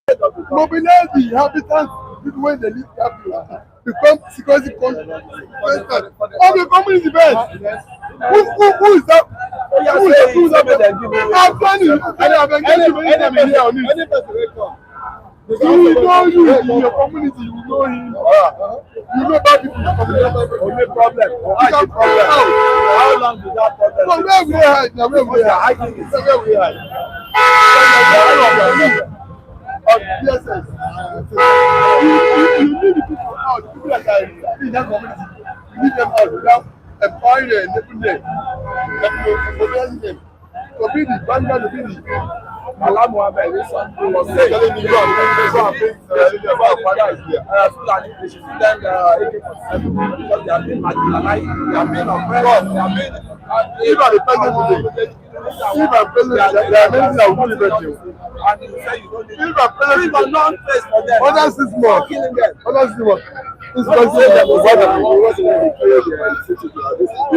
mobilize the inhabitants when they live there become security constant of the community best. Who is that? Who is that? I'm telling you, I've engaged you anytime here on it. You know you in your community, you know him. You know bad people in your community. Only problem. You can find out. How long did that problem? So where we hide? Now where we hide? I think it's where we hide. DSS. You need the people out. The people that are in that community. You need them out without empowering them, enabling them, mobilizing them. To be the banner, to be the Allah Muhammad was telling me God, because they have been marginalized, they have been oppressed, they have been even the president today. Even president, there are many that will do the you. And you say you don't need Even president, non-face for them. other 6 months, Killing them. other 6 months. This president that was one of the worst in the city.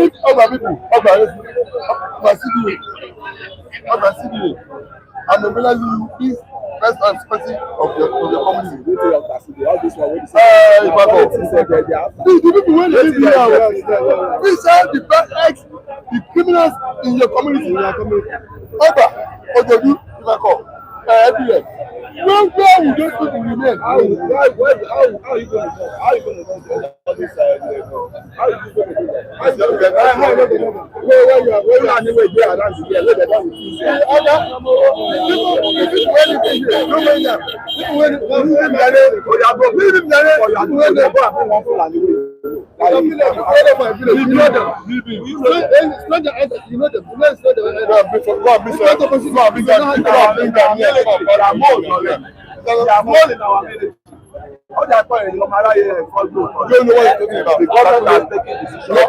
If other people, other CDA, and mobilizing you is best and expensive of your community. All this one, The people when they live here, we say the best ex, the criminals in your community. Ojoju, everywhere. Where will those people remain? How are you going to know? How are you going to know all this? How are you going to do that? Where you are anyway, you are around here. Where they don't see you. All that point, no matter here, you don't know what you're talking about. the government has taken decision. The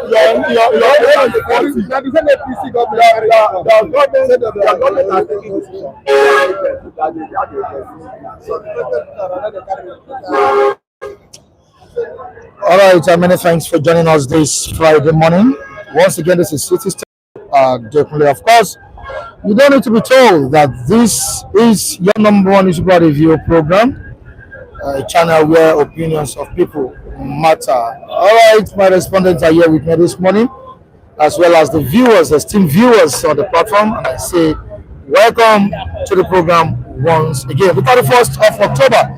government has taken decision. All right, many thanks for joining us this Friday morning. Once again, this is City Definitely, of course, you don't need to be told that this is your number one newspaper review program, a channel where opinions of people matter. All right, my respondents are here with me this morning, as well as the viewers, esteemed viewers on the platform, and I say welcome to the program once again. The 31st of October,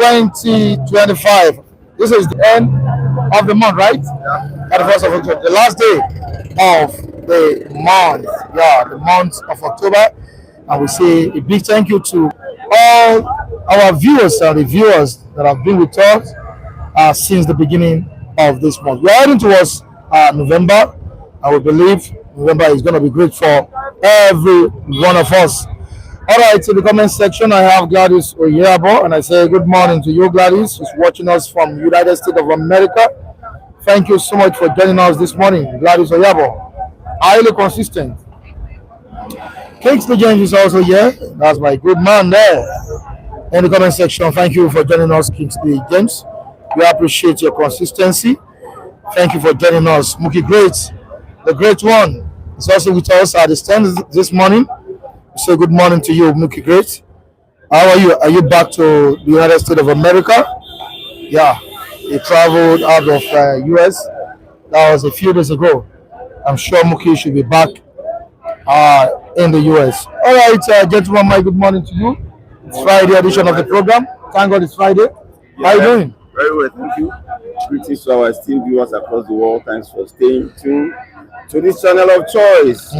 2025. This is the end of the month, right? 31st of October, the last day of the month. Yeah, the month of October. And we say a big thank you to all our viewers and the viewers that have been with us since the beginning of this month. We are heading towards November, and we believe November is going to be great for every one of us. All right, in the comment section, I have Gladys Oyabo, and I say good morning to you, Gladys, who's watching us from United States of America. Thank you so much for joining us this morning, Gladys Oyabo. Highly consistent. Kingsley James is also here. That's my good man there. In the comment section, thank you for joining us, Kingsley James. We appreciate your consistency. Thank you for joining us. Mookie Great, the great one, is also with us at the stand this morning. So good morning to you, Mookie Great. How are you? Are you back to the United States of America? Yeah, you traveled out of US. That was a few days ago. I'm sure Mookie should be back in the US. All right, gentlemen, my good morning to you. It's Friday edition of the program. Thank God it's Friday. How are you doing? Very well, thank you. Greetings to our esteemed viewers across the world. Thanks for staying tuned to this channel of choice.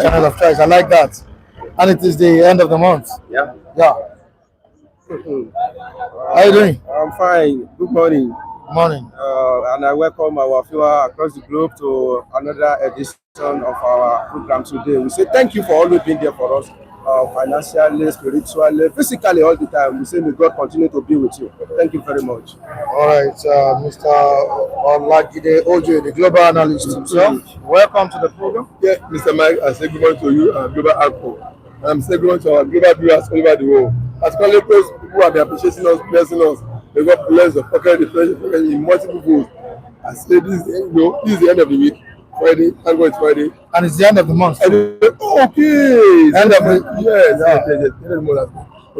Channel of choice. I like that. And it is the end of the month. Yeah. Yeah. How are you doing? I'm fine. Good morning. Morning. And I welcome our viewers across the globe to another edition of our program today. We say thank you for always being there for us, financially, spiritually, physically, all the time. We say may God continue to be with you. Thank you very much. All right, Mr. Olajide Oje, the global analyst himself. Welcome to the program. Yeah, Mr. Mike, I say good morning to you and Global Alco. And I'm saying good morning to our global viewers all over the world. As colleagues who have been appreciating us, blessing us, may God bless the pocket in multiple ways. I say this is the end of the week. Friday, thank God it's Friday. And it's the end of the month. Okay. End of the yes, end of the month.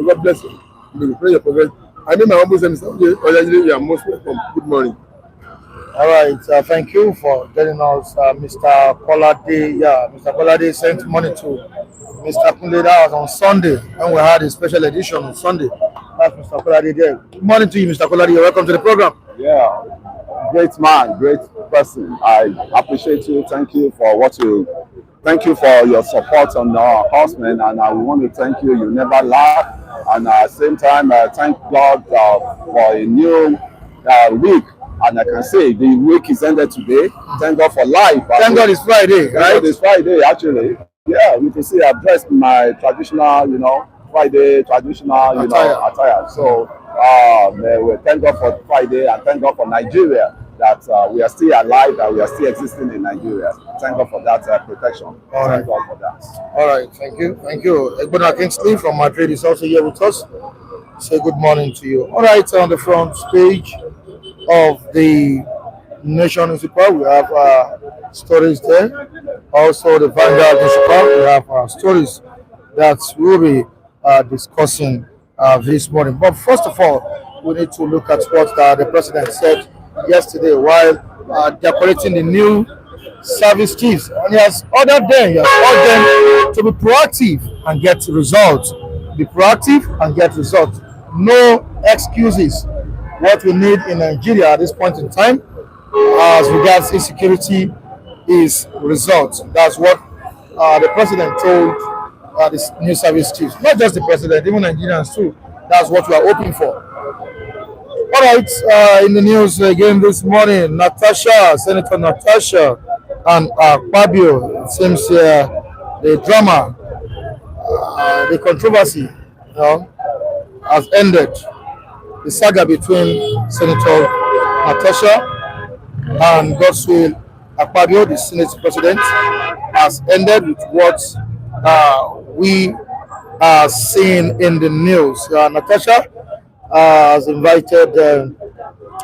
God bless you. May we pray your progress. I know my humble self, Mr. Oyajide, you are most welcome. Good morning. All right, thank you for getting us, Mr. Kolade. Yeah, Mr. Kolade sent money to Mr. Kunle. That was on Sunday, and we had a special edition on Sunday. That's Mr. Kolade there. Good morning to you, Mr. Kolade. You're welcome to the program. Yeah, great man, great person. I appreciate you. Thank you for your support on our horsemen, and I want to thank you. You never laugh, and at the same time, thank God for a new week. And I can say the week is ended today. Thank God for life. Thank God it's Friday, right? Thank God it's Friday, actually. Yeah, you can see I've dressed my traditional, Friday traditional, attire. So, we thank God for Friday and thank God for Nigeria that we are still alive and we are still existing in Nigeria. Thank God for that protection. Thank God for that. All right, thank you. Egbona Kingsley from Madrid is also here with us. Say good morning to you. All right, on the front page of the Nation newspaper, we have stories there. Also, the Vanguard newspaper, we have stories that we'll be discussing this morning. But first of all, we need to look at what the president said yesterday while decorating the new service chiefs. And he has ordered them, to be proactive and get results. Be proactive and get results. No excuses. What we need in Nigeria at this point in time, as regards insecurity, is results. That's what the president told the new service chiefs. Not just the president, even Nigerians too. That's what we are hoping for. All right, in the news again this morning, Senator Natasha and Akpabio, it seems the drama, the controversy, has ended. The saga between Senator Natasha and Godswill Akpabio, the Senate President, has ended with what we are seeing in the news. Natasha has invited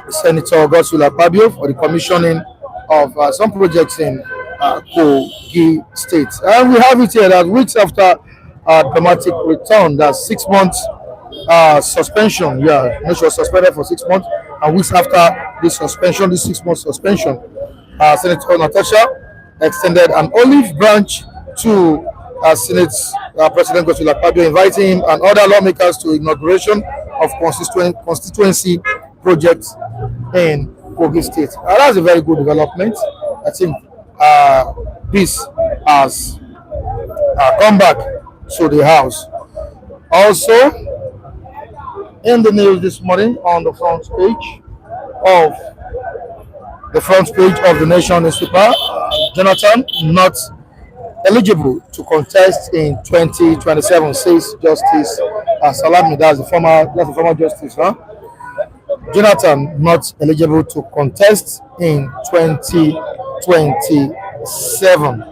Senator Godswill Akpabio for the commissioning of some projects in Kogi State. And we have it here that weeks after dramatic return, that's 6 months suspension. Yeah, she was suspended for 6 months, and weeks after this suspension, this 6 month suspension, Senator Natasha extended an olive branch to Senate President Godswill Akpabio, inviting him and other lawmakers to inauguration of constituency projects in Kogi State. That's a very good development. I think peace has come back to the house. Also, in the news this morning, on the front page of the Nation newspaper, Jonathan not eligible to contest in 2027, says Justice Salami. That's the former justice, Jonathan not eligible to contest in 2027.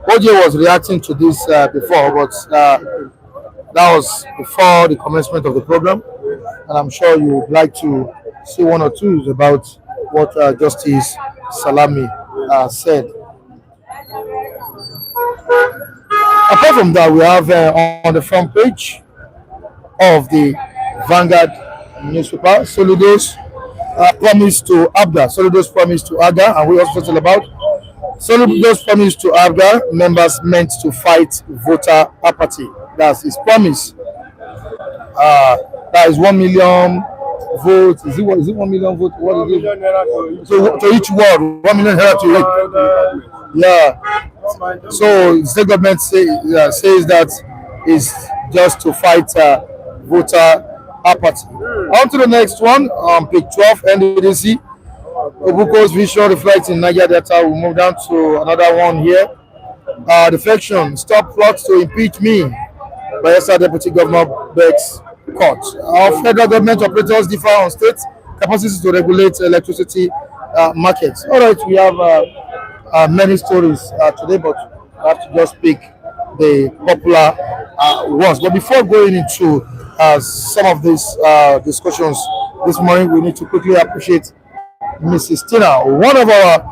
OJ was reacting to this before, but that was before the commencement of the program, and I'm sure you would like to see one or two about what Justice Salami said. Apart from that, we have on the front page of the Vanguard newspaper, Soludo's promise to ABGA. Soludo's promise to ABGA, and we also talked about Soludo's promise to ABGA members meant to fight voter apathy. That's his promise. That is 1 million votes. Is it 1 million votes? What is it? So to each ward, 1 million naira to each. Yeah. So the state government says that is just to fight voter apathy. On to the next one, on page 12, NDDC. Obuko's vision reflects in Niger Delta. We'll move down to another one here. Defection, stop plots to impeach me. Bayelsa Deputy Governor begs court. Our federal government operators differ on state capacity to regulate electricity markets. All right, we have many stories today, but I have to just pick the popular ones. But before going into some of these discussions this morning, we need to quickly appreciate Mrs. Tina, one of our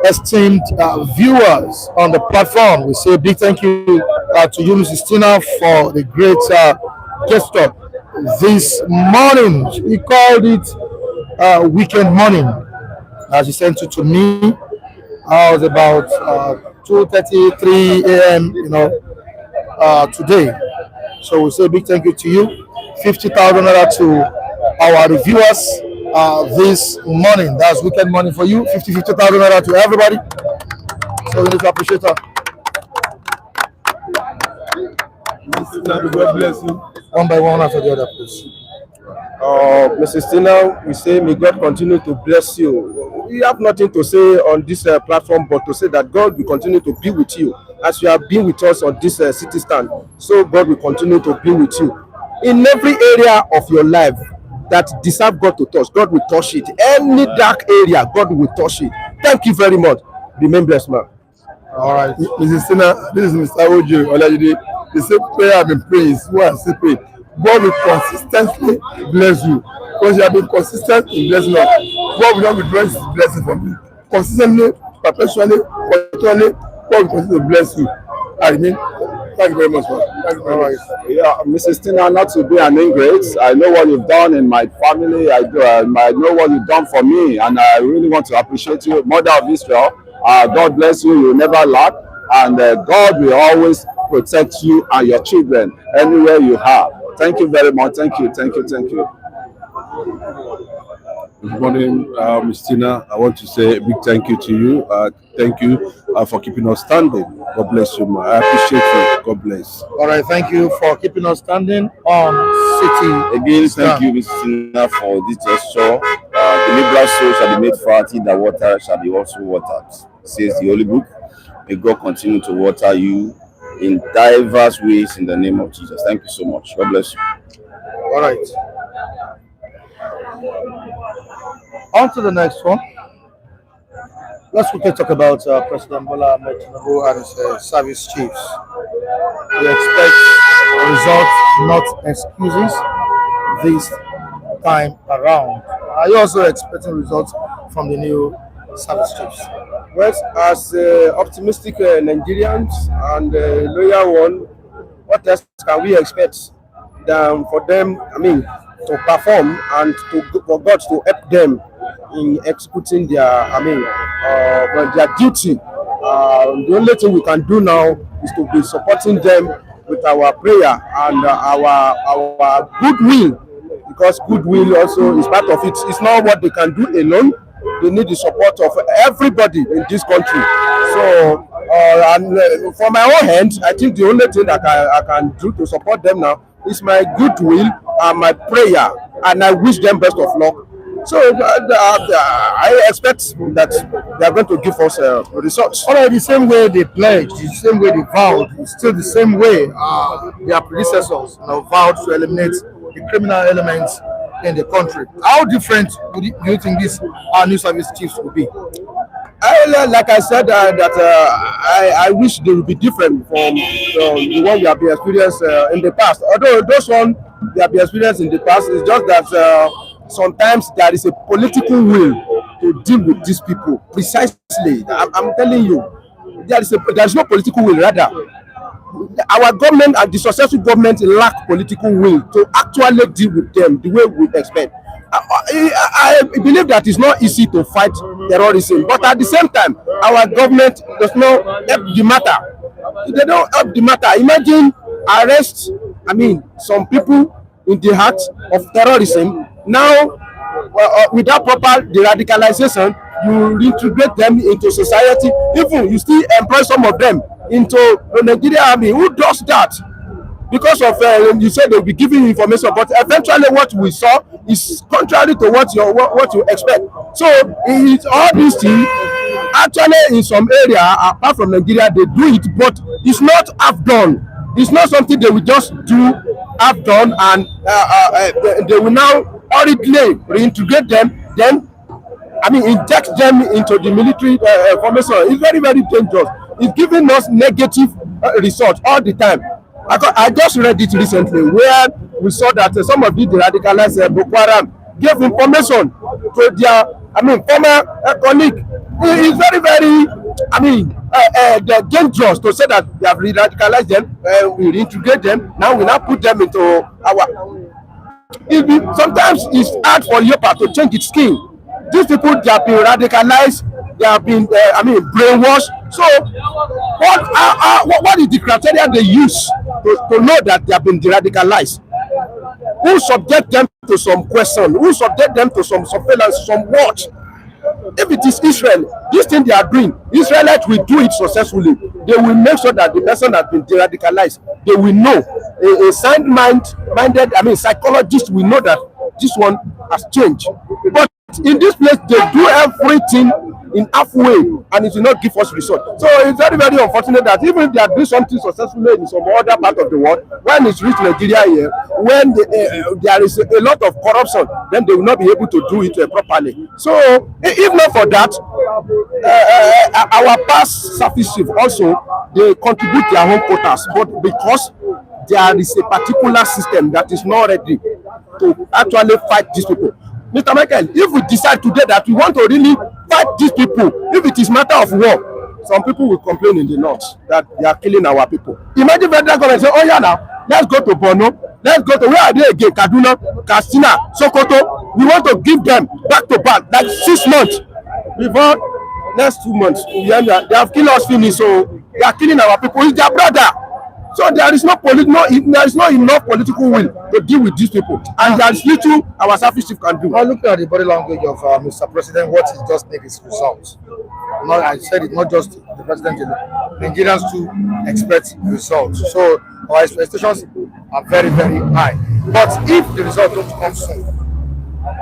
esteemed viewers on the platform. We say a big thank you to you, Mrs. Tina, for the great gesture this morning. He called it weekend morning. As he sent it to me, I was about 2:33 a.m. Today. So we say big thank you to you. 50,000 naira to our reviewers this morning. That's weekend money for you. 50,000 naira to everybody. So we need to appreciate her. God bless you. One by one after the other, please. Mrs. Tina, we say may God continue to bless you. We have nothing to say on this platform but to say that God will continue to be with you as you have been with us on this city stand. So God will continue to be with you in every area of your life that deserve God to touch. God will touch it. Any dark area, God will touch it. Thank you very much. Remain blessed, man. All right, Mrs. Tina, this is Mr. Ojo Olajide. The same prayer I've been praying is what I still pray. God will consistently bless you because you have been consistent in blessing us. God will not withdraw His blessing from you. Consistently, perpetually, continually, God will continue to bless you. I mean, thank you very much, man. Thank you very much. Yeah, Mrs. Tina, not to be an ingrate. I know what you've done in my family. I know what you've done for me, and I really want to appreciate you, Mother of Israel. God bless you. You never lack, and God will always protect you and your children anywhere you are. Thank you very much. Thank you. Thank you. Thank you. Good morning, Ms. Tina. I want to say a big thank you to you. Thank you for keeping us standing. God bless you, ma. I appreciate you. God bless. All right, thank you for keeping us standing on City. Again, thank you, Mr. Tina, for this gesture. The liberal soul shall be made fat, in the water shall be also watered, says the Holy Book. May God continue to water you in diverse ways in the name of Jesus. Thank you so much. God bless you. All right. On to the next one. Let's quickly talk about President Bola Tinubu and his service chiefs. We expect results, not excuses, this time around. Are you also expecting results from the new service chiefs? Well, as optimistic Nigerians and loyal one, what else can we expect than for them, to perform and for God to help them in executing their, their duty. The only thing we can do now is to be supporting them with our prayer and our goodwill, because goodwill also is part of it. It's not what they can do alone. They need the support of everybody in this country. So, for my own hand, I think the only thing that I can do to support them now is my goodwill and my prayer, and I wish them best of luck. So I expect that they are going to give us results. All right, the same way they pledged, the same way they vowed, it's still the same way their predecessors vowed to eliminate the criminal elements in the country. How different do you think these new service chiefs will be? Like I said, I wish they would be different from the one we have been experienced in the past. Although those one they have been experienced in the past, it's just that sometimes there is a political will to deal with these people. Precisely, I'm telling you, there is no political will. Rather, our government and the successful government lack political will to actually deal with them the way we expect. I believe that it's not easy to fight terrorism, but at the same time, our government does not help the matter. They don't help the matter. Imagine arrest, some people in the heart of terrorism. Now, without proper de-radicalization, you reintegrate them into society. Even you still employ some of them into the Nigerian army. Who does that? Because of you said they'll be giving you information, but eventually what we saw is contrary to what you expect. So it's all these things. Actually, in some area apart from Nigeria, they do it, but it's not half done. It's not something they will just do half done, and they will now hurriedly reintegrate them. Then, inject them into the military formation. It's very, very dangerous. It's giving us negative results all the time. I just read it recently where we saw that some of the radicalized Boko Haram gave information to their former colleague. It's very, very they're dangerous to say that they have radicalized them, we reintegrate them. Now we now put them into our. Sometimes it's hard for leopard to change its skin. These people, they have been radicalized, they have been brainwashed. So what is the criteria they use to know that they have been de-radicalized? Who subject them to some question? Who subject them to some surveillance, some watch? If it is Israel, this thing they are doing, Israelites will do it successfully. They will make sure that the person has been de-radicalized. They will know. A sound-minded, psychologist will know that this one has changed. But in this place, they do everything in halfway, and it will not give us result. So it's very, very unfortunate that even if they are doing something successfully in some other part of the world, when it's reached Nigeria here, when there is a lot of corruption, then they will not be able to do it properly. So if not for that, our past service chief also, they contribute their own quotas, but because there is a particular system that is not ready to actually fight these people. Mr. Michael, if we decide today that we want to really fight these people, if it is matter of war, some people will complain in the north that they are killing our people. Imagine federal government say, oh yeah, now let's go to Borno, let's go to, where are they again? Kaduna, Katsina, Sokoto. We want to give them back to back, like 6 months before next 2 months. They have killed us finish, so they are killing our people. It's their brother. So there is not enough political will to deal with these people, and there is little our service chief can do. Now looking at the body language of Mr. President, what is just need is results. Not, I said it, not just the president, Nigerians too expect results. So our expectations are very, very high. But if the results don't come soon,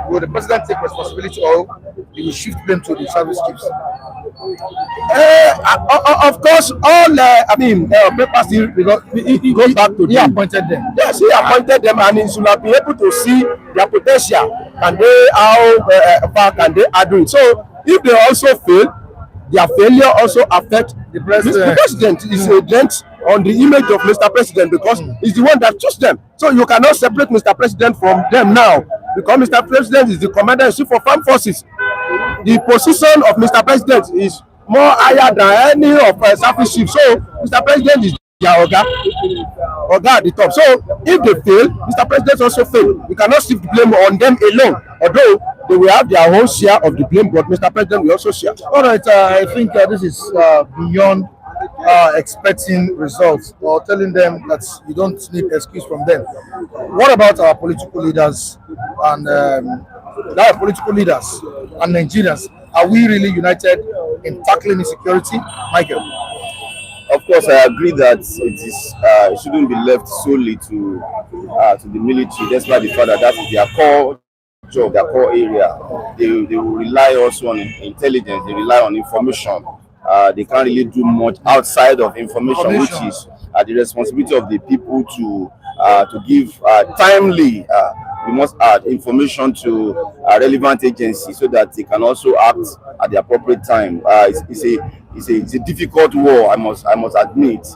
will the president take responsibility, or he will shift blame to the service chiefs? Of course, all papers he goes back to. He appointed them. Yes, he appointed them, and he should be able to see their potential. Can they, how far can they add it? So if they also fail, their failure also affect the president. The president is a dent on the image of Mr. President, because he's the one that chose them. So you cannot separate Mr. President from them now, because Mr. President is the commander-in-chief of armed forces. The position of Mr. President is more higher than any of service chiefs. So Mr. President is their oga at the top. So if they fail, Mr. President also fail. We cannot shift the blame on them alone, although they will have their own share of the blame, but Mr. President will also share. All right, I think this is beyond expecting results or telling them that you don't need excuse from them. What about our political leaders and Nigerians? Are we really united in tackling insecurity, Michael? Of course, I agree that it shouldn't be left solely to the military, despite the fact that that is their core job, their core area. They will rely also on intelligence. They rely on information. They can't really do much outside of information. Which is the responsibility of the people to give timely, we must add, information to relevant agencies so that they can also act at the appropriate time. It's a difficult war, I must admit.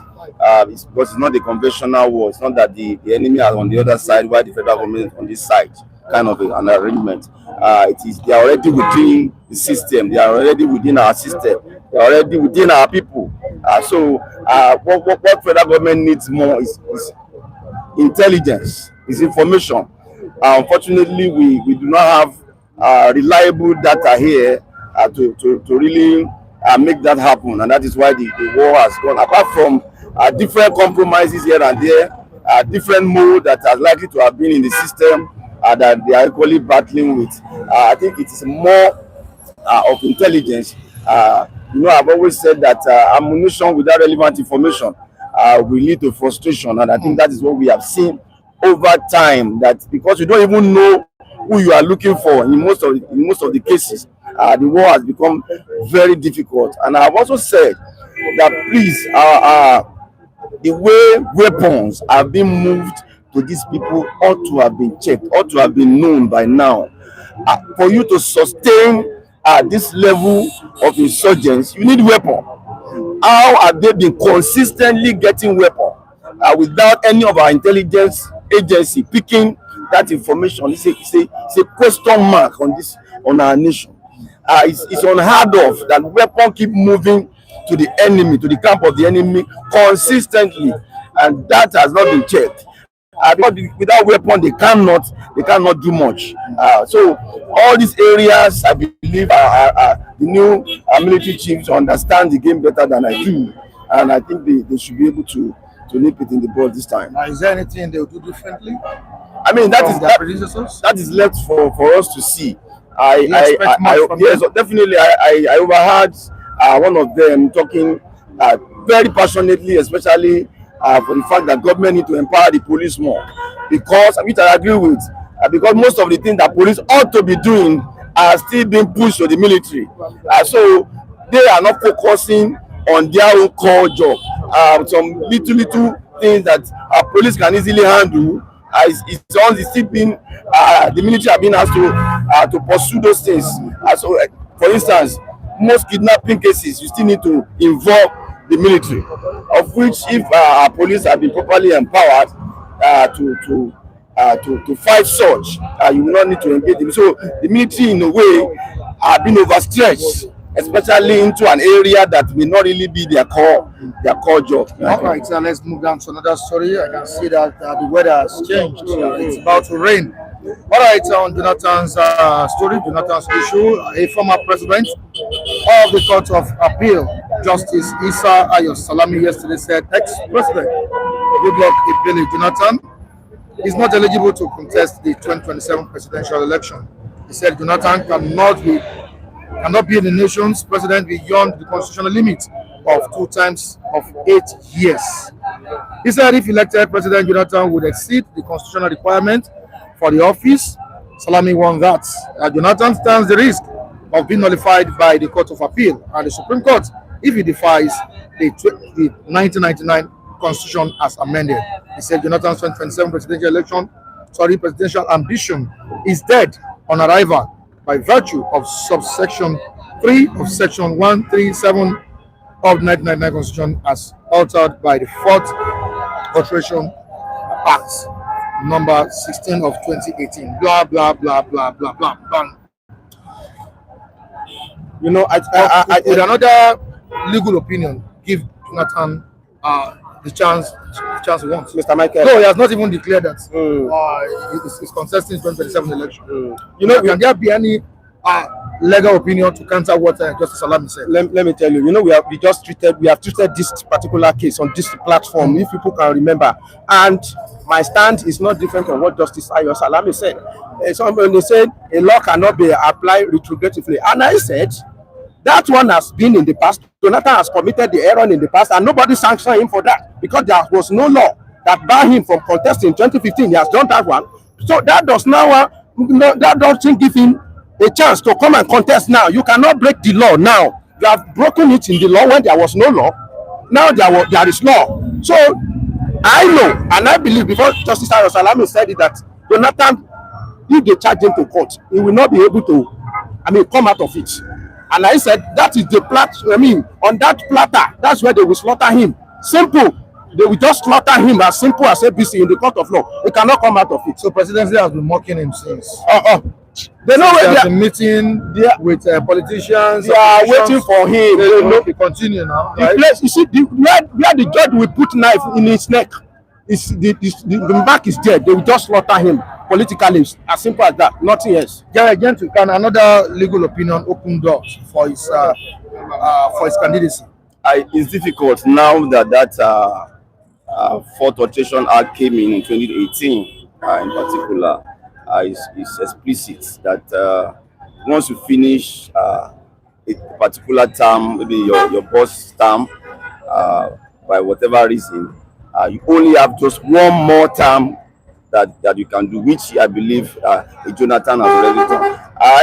It's because it's not a conventional war. It's not that the enemy are on the other side while the federal government on this side, kind of an arrangement. They are already within the system. They are already within our system. They are already within our people. What federal government needs more is intelligence, is information. Unfortunately, we do not have reliable data here to really make that happen, and that is why the war has gone. Apart from different compromises here and there, different mode that are likely to have been in the system that they are equally battling with. I think it is more of intelligence. I've always said that ammunition without relevant information will lead to frustration, and I think that is what we have seen over time. That because you don't even know who you are looking for in most of the cases, the war has become very difficult. And I have also said that please, the way weapons have been moved to these people ought to have been checked, ought to have been known by now. For you to sustain this level of insurgents, you need weapon. How have they been consistently getting weapon without any of our intelligence agency picking that information? It's a question mark on our nation. It's unheard of that weapon keep moving to the enemy, to the camp of the enemy consistently, and that has not been checked. Because without weapon, they cannot do much. So all these areas, I believe, the new military chiefs understand the game better than I do, and I think they should be able to nip it in the bud this time. Is there anything they will do differently? I mean, that is left for us to see. Yes, definitely. I overheard one of them talking very passionately, especially for the fact that government need to empower the police more, because, which I agree with, because most of the things that police ought to be doing are still being pushed to the military. So they are not focusing on their own core job. Some little things that police can easily handle. It's still been the military have been asked to pursue those things. So, for instance, most kidnapping cases you still need to involve the military, of which, if our police have been properly empowered to fight such, you will not need to engage them. So the military, in a way, have been overstretched, especially into an area that may not really be their core job. All right, so let's move down to another story. I can see that the weather has changed. It's about to rain. All right, on Jonathan's story, Jonathan's issue, a former president of the Court of Appeal, Justice Isa Ayo Salami, yesterday said ex-president Goodluck Ebele Jonathan is not eligible to contest the 2027 presidential election. He said Jonathan cannot be the nation's president beyond the constitutional limit of 2 terms of 8 years. He said if elected, President Jonathan would exceed the constitutional requirement for the office. Salami warned that Jonathan stands the risk of being nullified by the Court of Appeal and the Supreme Court if he defies the 1999 Constitution as amended. He said Jonathan's 2027 presidential ambition is dead on arrival by virtue of subsection 3 of section 137 of the 1999 Constitution as altered by the 4th Alteration Act number 16 of 2018. Blah blah blah blah blah blah blah. You know, with another legal opinion, give Jonathan the chance he wants. Mr. Michael. No, he has not even declared that he's contesting 2027 election. You know, can there be any legal opinion to counter what Justice Salami said? Let me tell you. You know, we have treated this particular case on this platform, if people can remember, and my stand is not different from what Justice Ayo Salami said. Somebody they said a law cannot be applied retroactively, and I said that one has been in the past. Jonathan has committed the error in the past, and nobody sanctioned him for that because there was no law that barred him from contesting in 2015. He has done that one, so that does now that doesn't give him a chance to come and contest now. You cannot break the law now. You have broken it in the law when there was no law. Now there is law. So I know and I believe, because Justice Ayo Salami said it, that Jonathan, if they charge him to court, he will not be able to, come out of it. And I said that is the on that platter, that's where they will slaughter him. Simple. They will just slaughter him as simple as ABC in the court of law. He cannot come out of it. So presidency has been mocking him since. They know where they are meeting with politicians. They are waiting for him. They know he continue now. The place, you see, where the judge will put knife in his neck, the mark is there. They will just slaughter him politically. As simple as that. Nothing else. Yeah, again, can another legal opinion open doors for his candidacy? It's difficult now that 4th Alteration Act came in 2018, in particular. Is explicit that once you finish a particular term, maybe your boss term, by whatever reason, you only have just one more term that you can do, which I believe Jonathan has already done.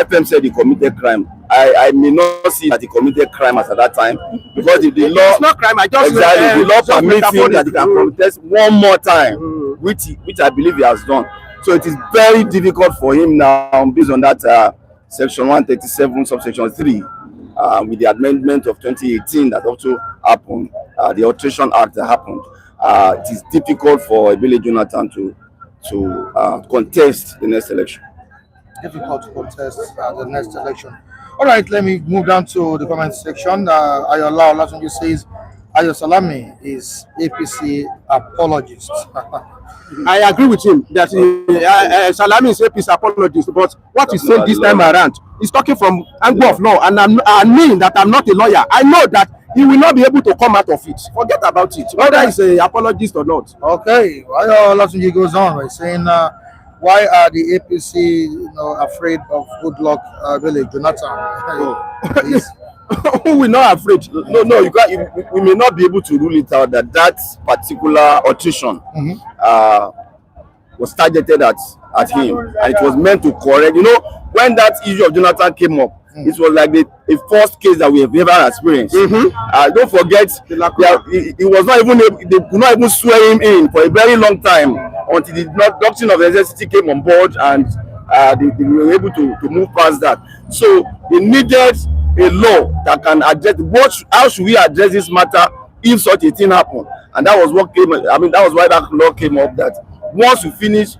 FM said he committed crime. I may not see that he committed crime at that time, because the law, it's not crime. the law permits him that he can contest one more time, which I believe he has done. So it is very difficult for him now, based on that section 137 subsection 3, with the amendment of 2018 that also happened, the Alteration Act that happened. It is difficult for Ebele Jonathan to contest the next election. Difficult to contest the next election. All right, let me move down to the comment section. Ayola Olatunji says, Ayo Salami is APC apologist. I agree with him that Salami is a peace apologist, but what he's saying this time around, he's talking from angle of law, and I mean that I'm not a lawyer. I know that he will not be able to come out of it. Forget about it, whether he's an apologist or not. Okay, Olatunji goes on by saying, why are the APC afraid of good luck village, Jonathan? We're not afraid. No, we may not be able to rule it out that particular alteration was targeted at him, and it was meant to correct. When that issue of Jonathan came up, it was like the first case that we have ever experienced. Don't forget, he was not even they could not even swear him in for a very long time until the doctrine of necessity came on board, and they were able to move past that. So they needed a law that can address how should we address this matter if such a thing happen, and that was what came. That was why that law came up, that once you finish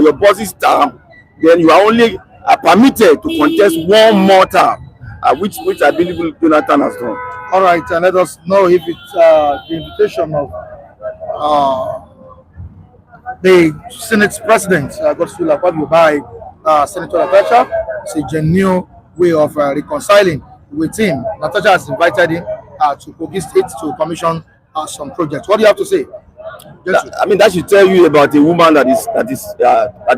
your boss's term, then you are only permitted to contest one more term, which I believe Jonathan has done. All right, and let us know if it's the invitation of the Senate President Godswill Akpabio by Senator Natasha. It's a genuine way of reconciling with him. Natasha has invited him to Kogi State to commission some projects. What do you have to say? That should tell you about a woman that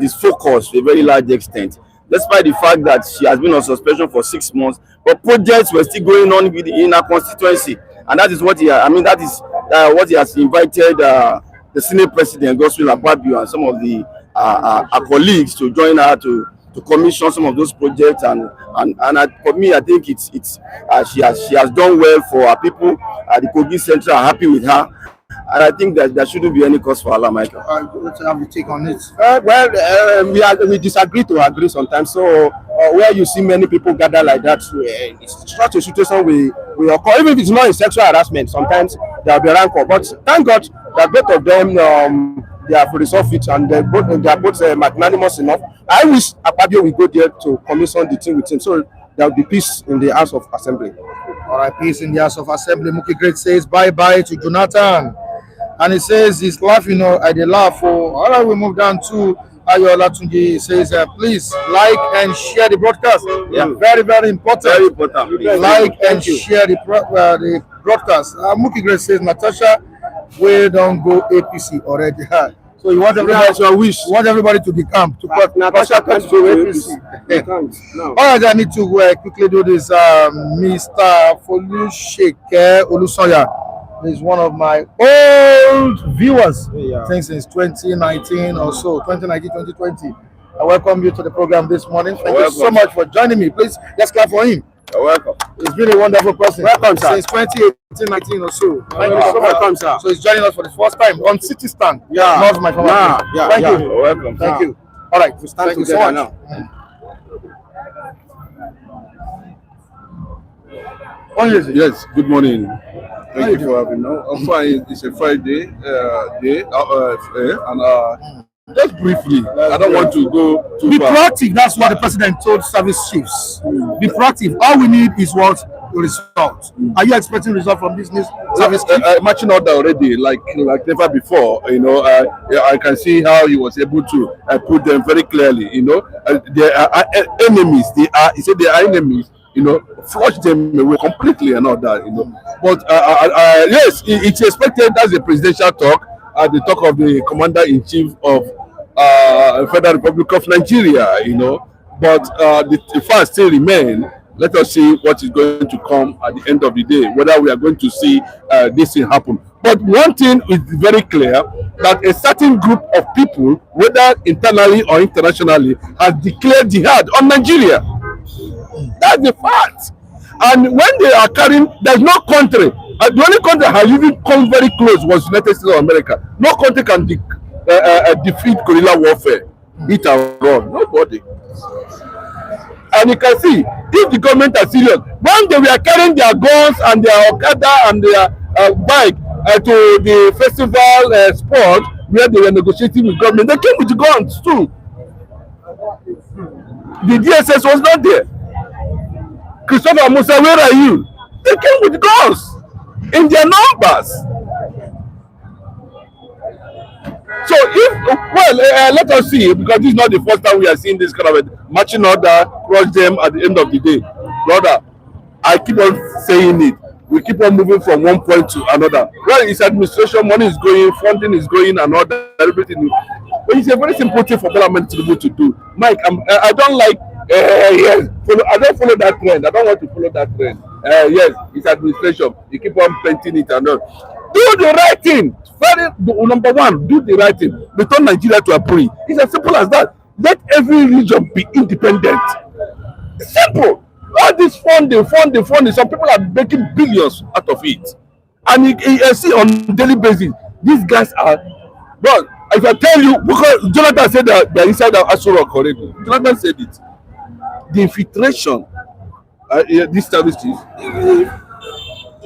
is focused to a very large extent, despite the fact that she has been on suspension for 6 months, but projects were still going on in her constituency, and that is what what he has invited the Senate President Godswill Akpabio and some of the our colleagues to join her to commission some of those projects, and for me, I think it's she has done well for our people. The Kogi Central are happy with her, and I think that there shouldn't be any cause for alarm, Michael. Let's have your take on it. We disagree to agree sometimes. So where you see many people gather like that, it's such a situation we occur. Even if it's not a sexual harassment, sometimes there will be rancor. But thank God that both of them they have resolved it, and they are both magnanimous enough. I wish Akpabio will go there to commission the thing with him, so there will be peace in the House of Assembly. All right, peace in the House of Assembly. Muki Great says bye-bye to Jonathan. And he says he's laughing, I did laugh. All right, we move down to Ayola Tunji. Says, please like and share the broadcast. Yeah, very, very important. Very important. Like and share the broadcast. Muki Great says, Natasha, we don't go APC already. So you want everybody to decamp to Natasha comes to APC. No. All right, I need to quickly do this. Mr. Folúṣèké Olúsanya is one of my old viewers. I think since 2019 or so, 2019, 2020. I welcome you to the program this morning. Thank you so much for joining me. Please, let's clap for him. You're welcome. He's been a wonderful person. Welcome, sir. Since 2018, 19 or so. Thank you so much. Welcome, sir. So he's joining us for the first time on City Stand. Yeah. Not my former Thank you. You're welcome. Thank you. All right. We stand together so now. Yes, good morning. Thank you for having me. I'm fine. It's a Friday day, and just briefly, I don't want to go too far. Be proactive. That's what the president told service chiefs. Be proactive. All we need is what result. Are you expecting result from this new service chief? Matching order already, like never before. I can see how he was able to put them very clearly. They are enemies. He said they are enemies. Flush them away completely and all that. But yes, it's expected. That's a presidential talk. The talk of the commander-in-chief of Federal Republic of Nigeria, but the facts still remain. Let us see what is going to come at the end of the day, whether we are going to see this thing happen. But one thing is very clear, that a certain group of people, whether internally or internationally, has declared jihad on Nigeria. That's the fact. And when they are carrying, there's no country. The only country that has even come very close was United States of America. No country can defeat guerrilla warfare. Hit and run. Nobody. And you can see, if the government are serious, when they were carrying their guns and their Okada and their bike to the festival spot where they were negotiating with government, they came with the guns too. The DSS was not there. Christopher Musa, where are you? They came with guns in their numbers. So let us see, because this is not the first time we are seeing this kind of a marching order cross them at the end of the day. Brother, I keep on saying it. We keep on moving from one point to another. Well, it's administration, money is going, funding is going, and all that, everything. But it's a very simple thing for Bola Tinubu to do. Mike, I don't like, yes, I don't follow that trend. I don't want to follow that trend. Yes, it's administration. You keep on painting it and all. Do the right thing. Number one, do the right thing. Return Nigeria to a pre. It's as simple as that. Let every region be independent. It's simple. All this funding. Some people are making billions out of it. And you see on a daily basis, these guys are. But if I tell you, because Jonathan said that they're inside the Aso Rock already. Jonathan said it. The infiltration, these services.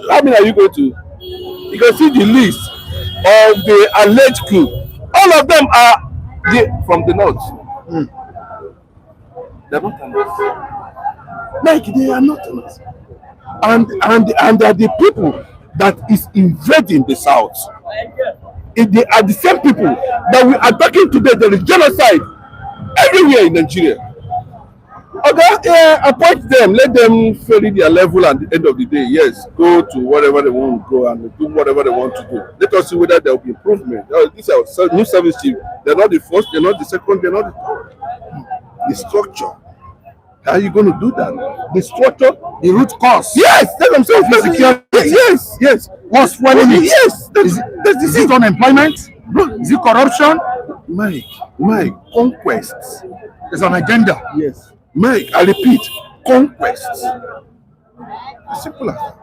How many are you going to? You can see the list of the alleged coup. All of them are from the north. They're not honest. Like they are not honest. And they are the people that is invading the south. They are the same people that we are talking today. There is genocide everywhere in Nigeria. Okay, appoint them, let them ferry their level at the end of the day. Yes, go to whatever they want to go and do whatever they want to do. Let us see whether there will be improvement. These are new service chiefs. They're not the first, they're not the second, they're not the third. The structure. How are you going to do that? The structure, the root cause. Yes, tell themselves. Yes. What's fueling it? Yes. Is it unemployment? Is it corruption? Mike, conquests. There's an agenda. Yes. Mike, I repeat, conquests. As simple as that.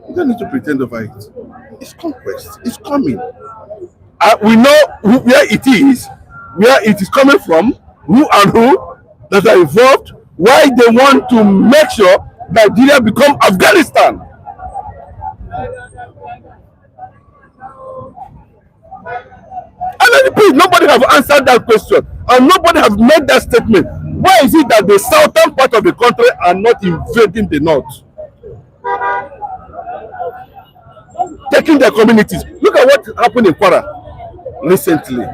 You don't need to pretend over it. It's conquest. It's coming. We know where it is coming from, who and who that are involved, why they want to make sure Nigeria become Afghanistan. And I repeat, nobody have answered that question, and nobody have made that statement. Why is it that the southern part of the country are not invading the north? Taking their communities. Look at what happened in Kwara recently.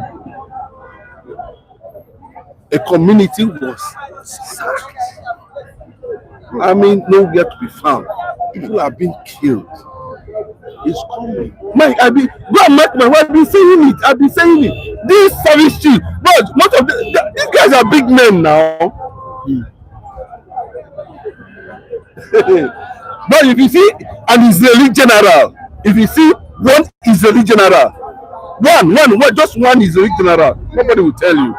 A community was sacked. I mean, nowhere to be found. People are being killed. It's coming. Mike, go and mark my wife. I've been saying it. This service chief, but most of these guys are big men now. But if you see an Israeli general, if you see one Israeli general, just one Israeli general, nobody will tell you.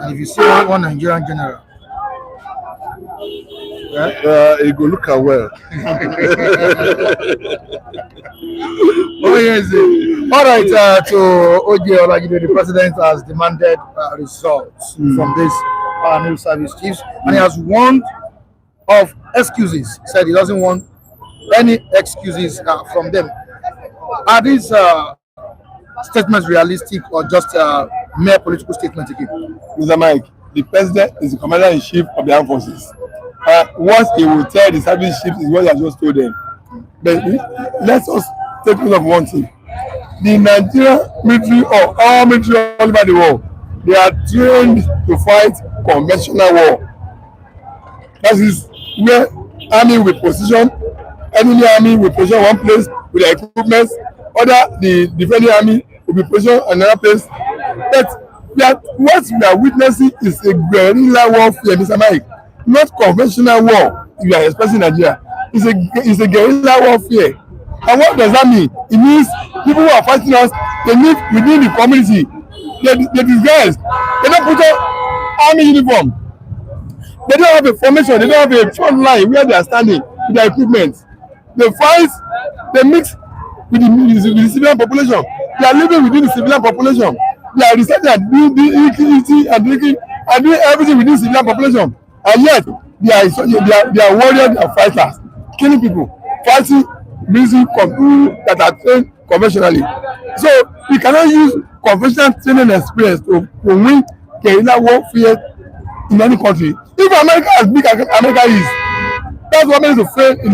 And if you see one Nigerian general, it will look well. Oh yes. All right. To OJ Olajide, the president has demanded results from this new service chiefs, and he has warned of excuses. Said he doesn't want any excuses from them. Are these statements realistic or just mere political statements again? Mr. Mike, the president is the commander-in-chief of the armed forces. What he will tell the service chiefs is what he has just told them. But let us take note of one thing. The Nigerian military or all military all over the world, they are trained to fight conventional war. That is where army will position, enemy army will position one place with their equipment, the defending army will be positioned another place. But what we are witnessing is a guerrilla warfare, Mr. Mike. Not conventional war you are expressing Nigeria. It's a guerrilla warfare. And what does that mean? It means people who are fighting us, they live within the community. They disguise. They don't put on army uniform. They don't have a formation. They don't have a front line where they are standing with their equipment. They fight, they mix with the civilian population. They are living within the civilian population. They are researching and doing and drinking and doing everything within the civilian population. And yet, they are warriors, they are fighters, killing people, fighting military that are trained conventionally. So, we cannot use conventional training experience to win guerrilla warfare in any country. If America as big as America is, that's what makes to fail in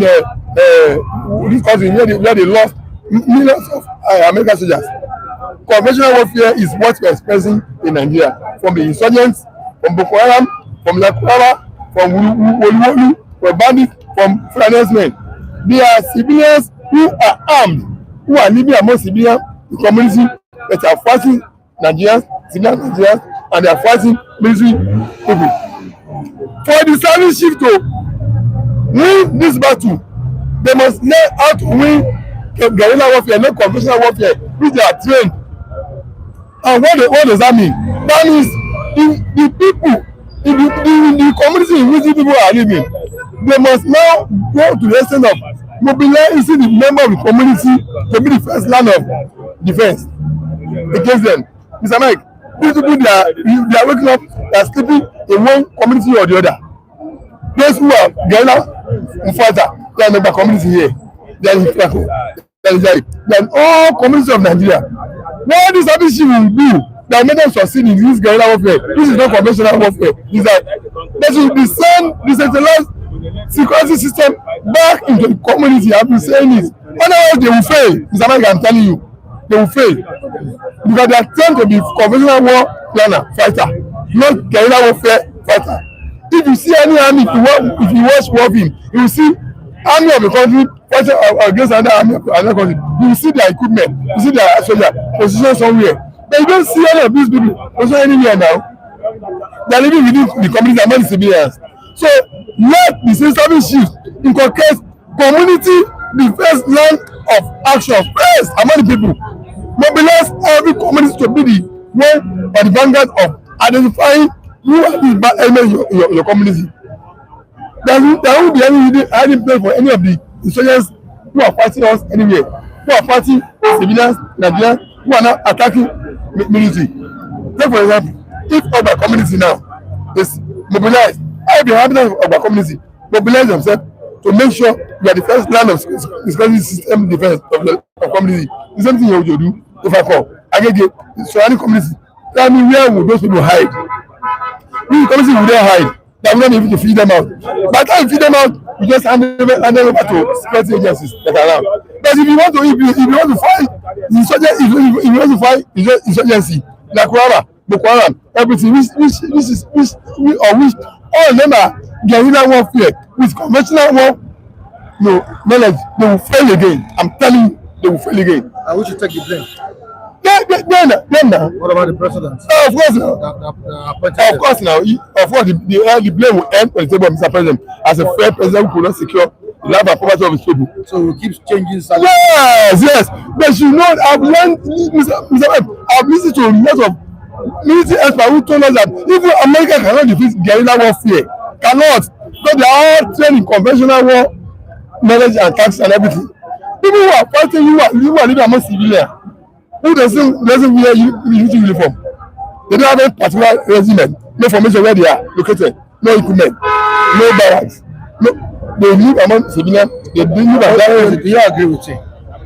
this country where they lost millions of American soldiers. Conventional warfare is what we are experiencing in Nigeria, from the insurgents, from Boko Haram, from Lakurawa, from Wolu, from bandits, from finance men. They are civilians who are armed, who are living among civilian community that are fighting Nigerians, civilian Nigerians, and they are fighting military people. For the service chief to win this battle, they must learn how to win guerrilla warfare, not conventional warfare, which they are trained. And what does that mean? That means the people, the community in which the people are living, they must now go to the extent of mobilizing the member of the community to be the first line of defense against them. Mr. Mike, these people they are waking up, they are sleeping in one community or the other. Those who are guerrilla fighter, they are in the community here. They are in Krakow, they are in all communities of Nigeria. What this service will do that make them succeed in this guerrilla warfare, this is not conventional warfare, is that they should be sent decentralized security system back into the community. I've been saying this. Otherwise, they will fail. Mr. Mike, I'm telling you, they will fail because they are trained to be conventional war planner fighter, not guerrilla warfare fighter. If you see any army, if you watch war film, you will see army of the country fighting against another army of another country. You will see their equipment, you see their soldier position somewhere. But you don't see any of these people position anywhere now. They are living within the community among the civilians. So let the service shift inculcate community the first line of action first among the people. Mobilize every community to be the one or the vanguard of identifying who are these bad elements in your community. There won't be any hiding place for any of the insurgents who are fighting us anywhere, who are fighting civilians, Nigerians, who are now attacking military. Take for example, if our community now is mobilized, all the inhabitants of our community mobilize themselves to make sure we are the first line of security system defense of community. The same thing you do if I call Agege, surrounding community. Tell me where would those people hide? Which community would they hide? They are not able to feed them out. By the time you feed them out, you just hand them over to security agencies that are around. But if you want to fight insurgency, if you want to fight insurgency, Lakurawa, Boko Haram, everything, which all of them are guerrilla warfare with conventional war knowledge, they will fail again. I'm telling you, they will fail again. And we should take the blame. Then now. What about the president? Of course now. Of course now. Of course the blame will end on the table of Mr. President as a fair president who could not secure the life and property of his people. So we keep changing salaries. Yes. They should know. I've learned, I've listened to a lot of military experts who told us that even America cannot defeat guerrilla warfare. Cannot. Because they are all trained in conventional war knowledge and tactics and everything. People who are fighting, who are living among civilians, who doesn't wear military uniform. They don't have any particular regiment, no formation where they are located, no equipment, no barracks. No, they live among civilians. They live among that. Do you agree with him?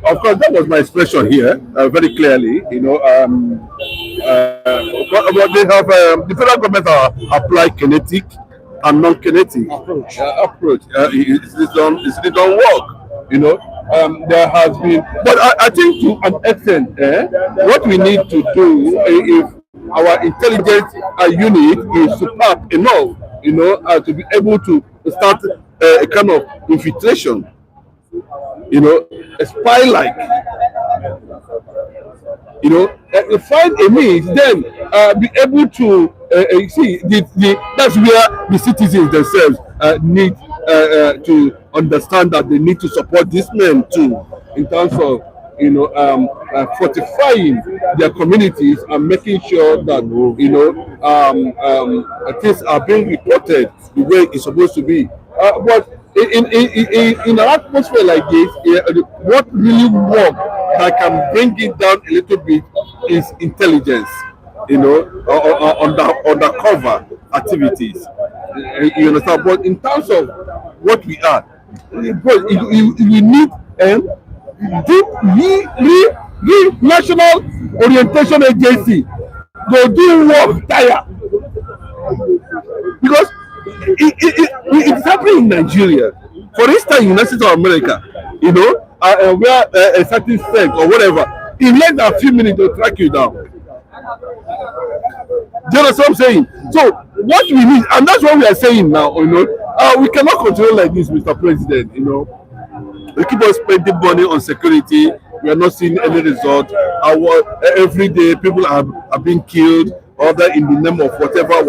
Of course, that was my expression here, very clearly. You know, but they have the federal government applied kinetic and non-kinetic approach. It don't work. You know, there has been, but I think to an extent, what we need to do if our intelligence unit is superb enough, you know, to be able to start a kind of infiltration. You know, a spy-like. You know, find a means, then be able to see that's where the citizens themselves need to understand that they need to support these men too, in terms of, you know, fortifying their communities and making sure that, you know, things are being reported the way it's supposed to be. But in an atmosphere like this, what really works that can bring it down a little bit is intelligence, you know, undercover activities. You understand? But in terms of what we are, we need deep national orientation agency to do work tire. because it's happening in Nigeria. For instance, United States of America, you know, where a certain sect or whatever, in less than a few minutes they'll track you down. Do you understand what I'm saying? So what we need, and that's what we are saying now, you know, we cannot continue like this, Mr. President. You know, we keep on spending money on security. We are not seeing any result. Every day people are being killed, other in the name of whatever.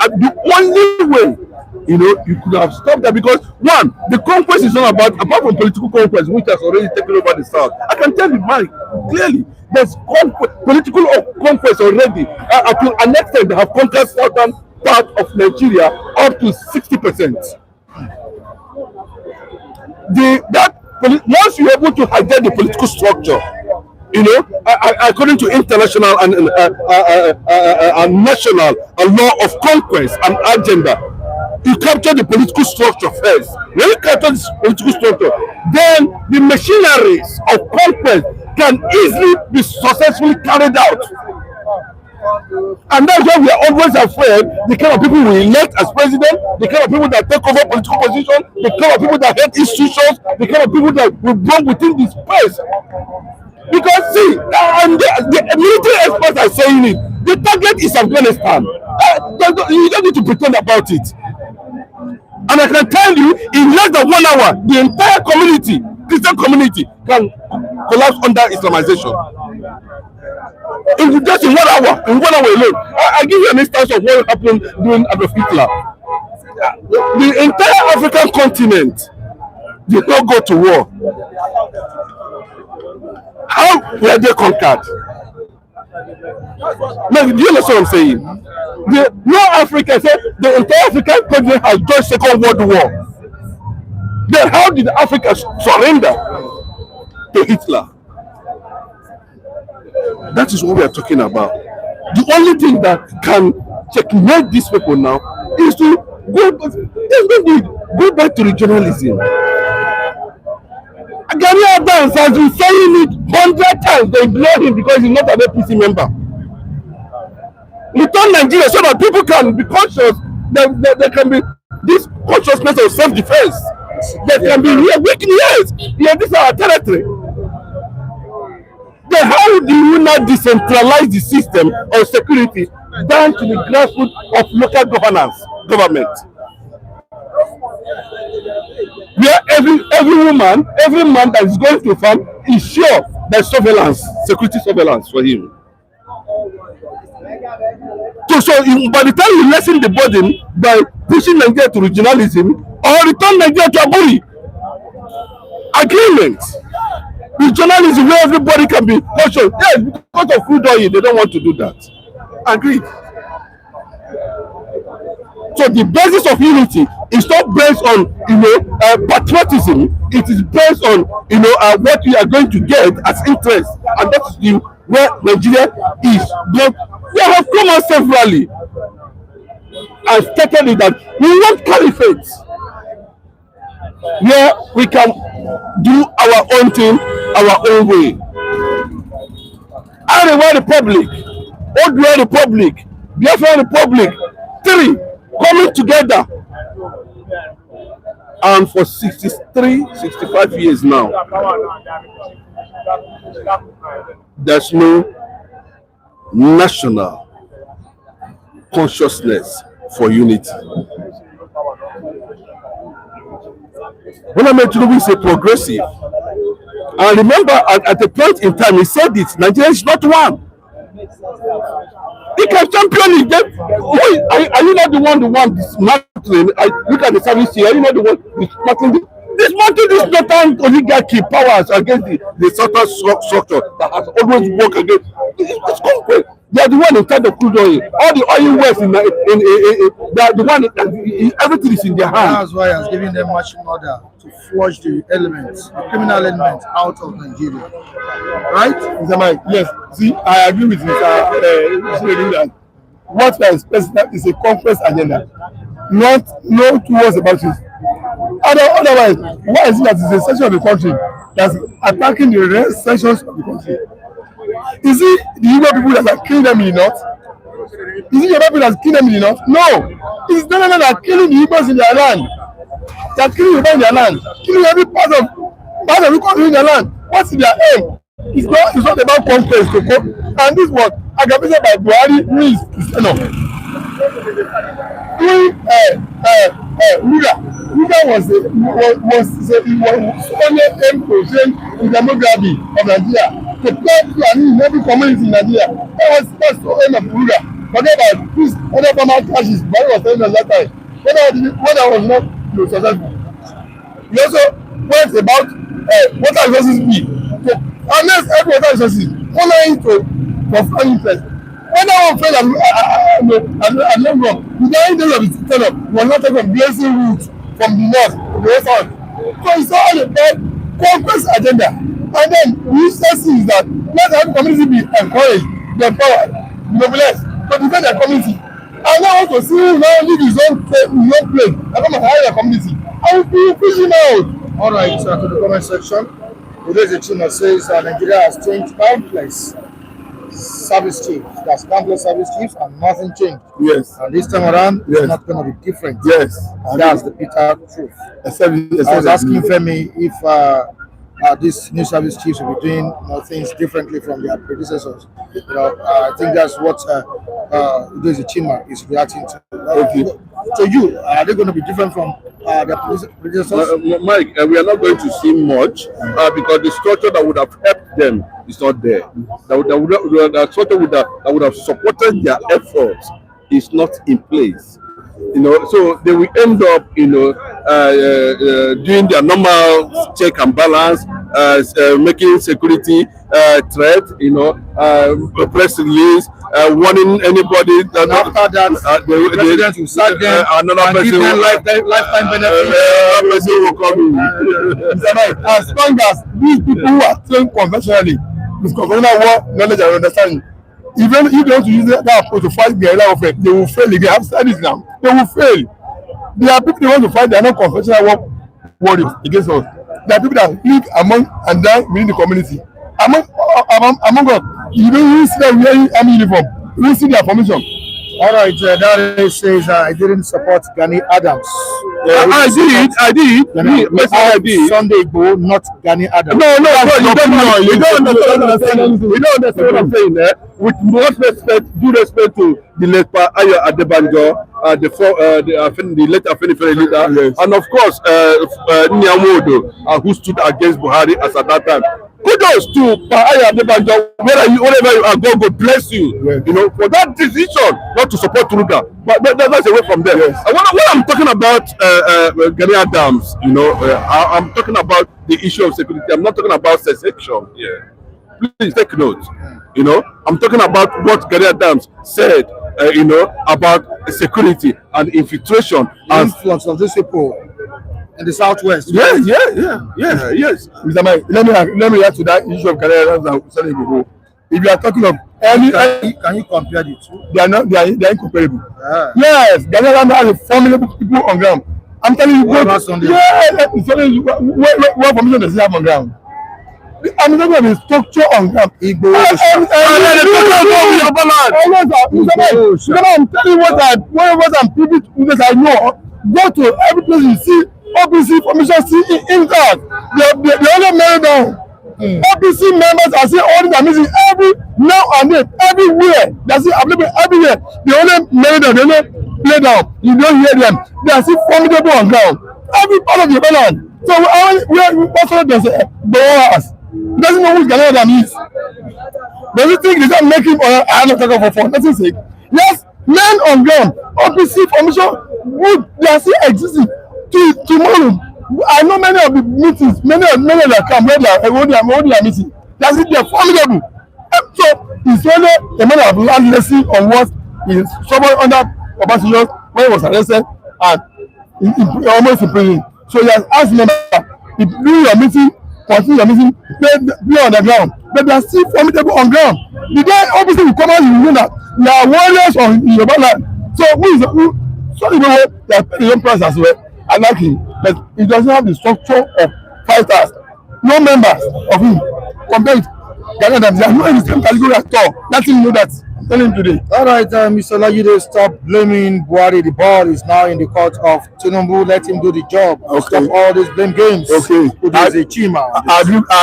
And the only way, you know, you could have stopped that, because one, the conquest is not about, apart from political conquest, which has already taken over the South. I can tell you mine clearly. There's political conquest already. To an extent, they have conquered southern part of Nigeria up to 60%. Once you're able to hijack the political structure, you know, according to international and national law of conquest and agenda, you capture the political structure first. When you capture this political structure, then the machineries of conquest can easily be successfully carried out. And that's why we are always afraid the kind of people we elect as president, the kind of people that take over political position, the kind of people that hate institutions, the kind of people that will bring within this space. Because see, and the military experts are saying it, the target is Afghanistan. You don't need to pretend about it. And I can tell you, in less than 1 hour, the entire community, Christian community, can collapse under Islamization. Just in 1 hour, alone. I give you an instance of what happened during Adolf Hitler. The entire African continent did not go to war. How were they conquered? Now, do you understand what I'm saying? No Africa said the entire African continent has joined Second World War. Then how did Africa surrender to Hitler? That is what we are talking about. The only thing that can checkmate these people now is to go back to regionalism. Gani Adams has been saying it 100 times. They ignore him because he's not an APC member. Return Nigeria so that people can be conscious. There can be this consciousness of self-defense. There can be real weakness. Yeah, this is our territory. Then how do you now decentralize the system of security down to the grassroots of local government? Where every man that is going to farm is sure there's security surveillance for him. So by the time you lessen the burden by pushing Nigeria to regionalism or return Nigeria to Aburi, agreement. Regionalism where everybody can be conscious. Yes, because of crude oil, they don't want to do that. Agreed. So the basis of unity is not based on, patriotism. It is based on, what we are going to get as interest, and that is where Nigeria is. But we have come out severally and stated it that we want caliphate, where we can do our own thing, our own way. Arewa Republic, Odua Republic, Biafra Republic, 3 coming together, and for 65 years now, there's no national consciousness for unity. Bola Tinubu is a progressive, and remember at a point in time he said it, Nigeria is not one. He can champion it. Are you not the one dismantling? Look at the service here. Are you not the one dismantling this northern oligarchy powers against the southern structure that has always worked against? It's conquest. They are the one in charge of crude oil. All the oil wells they are the one. Everything is in their hands. That's why I was giving them marching order to flush the criminal elements out of Nigeria. Right? Mr. Mike, yes. See, I agree with Mr. What we are expressing is a conquest agenda. No two words about it. Otherwise, why is it that it's a section of the country that's attacking the rest sections of the country? Is it the Igbo people that are killing them in the north? Is it Yoruba people that's killing them in the north? No. It's the that are killing the Igbos in their land. They are killing Yoruba in their land. Killing every part of the country in their land. What's their aim? It's not about conquest to go. And this was aggravated by Buhari, who is Ruga was solely aimed to change the demography of Nigeria, to plant planning in every community in Nigeria. That's the aim of Ruga. Forget about this other formal clashes Buhari was telling us that time. When I was not successful. We also went about water resources be to harness every water resources, following to for foreign interest. When I was afraid and long run, the 9 days of his tenure was not taken blazing routes from the north to the west. So it's all about conquest agenda. And then we still see is that let every community be encouraged, be empowered, mobilized to defend their community. And now want to see who now lead his own plane and come and hire their community. I will be pushing out. All right, to the comment section. Today's Chima says Nigeria has changed countless service chiefs. That's countless service chiefs and nothing changed. Yes. And this time around, yes, it's not going to be different. Yes. And that's the bitter truth. I was asking Femi if these new service chiefs will be doing things differently from their predecessors. I think that's what today's Chima is reacting to. Okay. To you, are they going to be different from their predecessors? Mike, we are not going to see much because the structure that would have helped them is not there. The structure that would have supported their efforts is not in place. So they will end up, doing their normal check and balance, making security threat, press release, warning anybody that after that, the president will sack them another and give them lifetime benefits. Person will come in. As long as these people who are trained conventionally with conventional war knowledge and understanding, even if they want to use that approach to fight guerrilla warfare, they will fail again. I've said this now. They will fail. There are people they want to fight, they are not conventional warriors against us. There are people that live among and die within the community. Among us, you don't see them wearing army uniform. You don't see their formation. All right, that says I didn't support Gani Adams. I did. I did. Sunday Igboho, not Gani Adams. No, you don't understand what I'm saying there. With most respect, due respect to the late Ayo Adebanjo, the late Afenifere leader, yes, and of course, Nyamodo, who stood against Buhari as at that time. Kudos to Ayo Adebanjo, wherever you are, God bless you. Yes. For that decision not to support Ruga, but that's away from there. Yes. When I'm talking about Gani Adams, I'm talking about the issue of security. I'm not talking about secession here. Please take note. I'm talking about what Gani Adams said, about security and infiltration. The influence of these people in the southwest. Yes. Mr. Mike, let me add to that issue of Gani Adams and Sunday Igboho. If you are talking of can you compare the two? They are incomparable. Yeah. Yes, Gani Adams has a formidable people on ground. I'm telling you, what about Sunday? Yeah, what formation does he have on ground? I'm talking about the structure on ground. I'm telling you what I'm privy to, because I know. Go to every place you see OPC formation, see intact. They only marry down. OPC members are still holding their meetings every now and then, everywhere. They are still available everywhere. They only marry down, they only play down. You don't hear them. They are still formidable on ground. Every part of the balance. So we also don't say Boas. He doesn't know who Gani Adams is. Does he think they can make him or I'm not talking for nothing sake? Yes, men on ground, OPC formation, they are still existing tomorrow. I know many of the meetings, many of the camp where they are holding their meeting. They are formidable. So it's only a matter of learned lesson on what is someone under Obasanjo when he was arrested and almost in prison. So he has asked members, if you do your meeting, continue your meeting, be on the ground. But they are still formidable on ground. The day obviously will come out, you will know that they are warriors in Yoruba land. So so they are paying the young price as well. I like him, but he doesn't have the structure of fighters. No members of him. Compared to Gani Adams, they are not in the same category at all. Let him know that. Tell him today. All right, Mr. Lajide, stop blaming Buhari. The ball is now in the court of Tinubu. Let him do the job. Okay. Stop all these blame games. Okay. I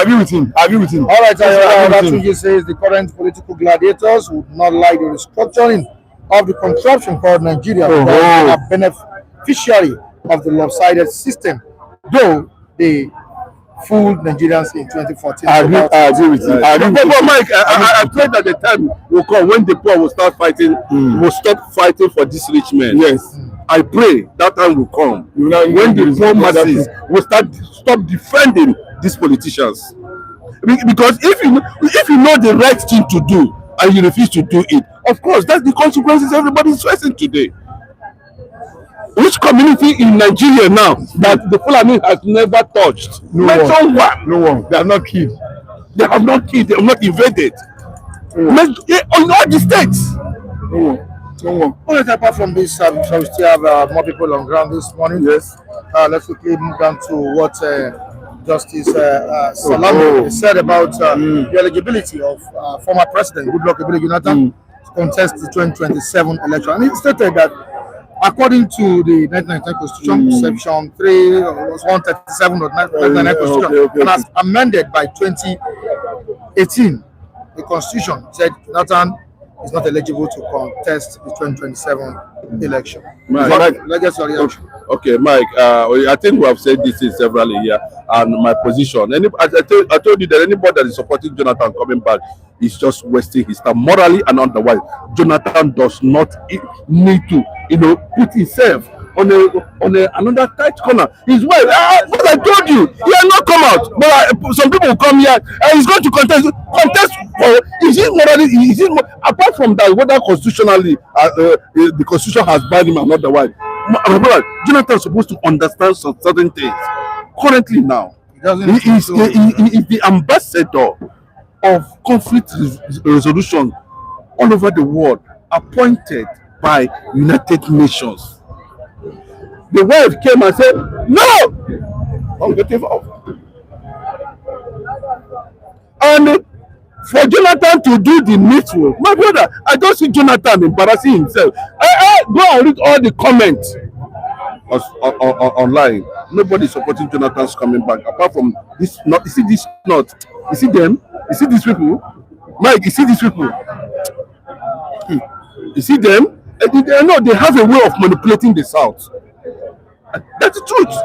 agree with him. All right, Olatunji says the current political gladiators would not like the restructuring of the contraption called Nigeria because they are beneficiary of the lopsided system, though they fooled Nigerians in 2014. I agree with you. But Mike, I pray that the time will come when the poor will start fighting, will stop fighting for these rich men. Yes. I pray that time will come when the poor masses will stop defending these politicians. Because if you know the right thing to do and you refuse to do it, of course, that's the consequences everybody is facing today. Which community in Nigeria now that the Fulani has never touched? Mention one. No one. They have not killed. They have not killed. They have not invaded. On all the states. No one. All right, apart from this, so we still have more people on ground this morning. Yes. Let's quickly move down to what Justice Salami said about the eligibility of former President Goodluck Jonathan to contest the 2027 election. And he stated that according to the 1999 Constitution, Section 3 was 137 of 1999 Constitution, and as amended by 2018, the Constitution said Jonathan is not eligible to contest the 2027 election. Let's get your reaction. Okay, Mike, I think we have said this in several here, and my position. I told you that anybody that is supporting Jonathan coming back is just wasting his time morally and otherwise. Jonathan does not need to, put himself on another tight corner. His wife, but I told you, he has not come out. But some people will come here and he's going to contest. Is it morally? Apart from that, whether constitutionally, the Constitution has banned him and otherwise. My brother, Jonathan is supposed to understand some certain things. Currently now, he is the ambassador of conflict resolution all over the world, appointed by United Nations. The wife came and said, "No, I'm getting involved." And for Jonathan to do the needful, my brother, I don't see Jonathan embarrassing himself. Go and read all the comments online. Nobody is supporting Jonathan's coming back apart from this. Not you see this not. You see them. You see these people. Mike, you see these people. You see them. They have a way of manipulating the South. That's the truth.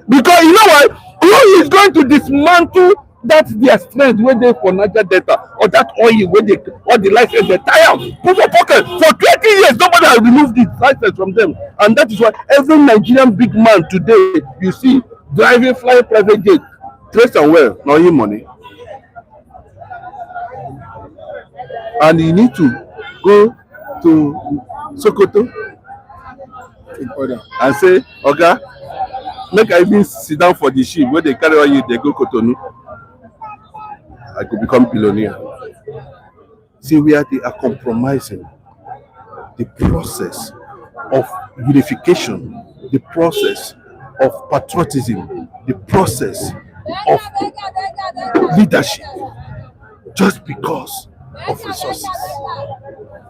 Because you know why? Who is going to dismantle that their strength when they for Niger Delta or that oil when they or the license they tie out put your pocket for 20 years? Nobody has removed the license from them, and that is why every Nigerian big man today you see driving flying private jet, trace and well, not him money, and you need to go to Sokoto and say, "Oga, make I even sit down for the ship where they carry on you, they go Cotonou. I could become billionaire." See where they are compromising the process of unification, the process of patriotism, the process of leadership, just because of resources.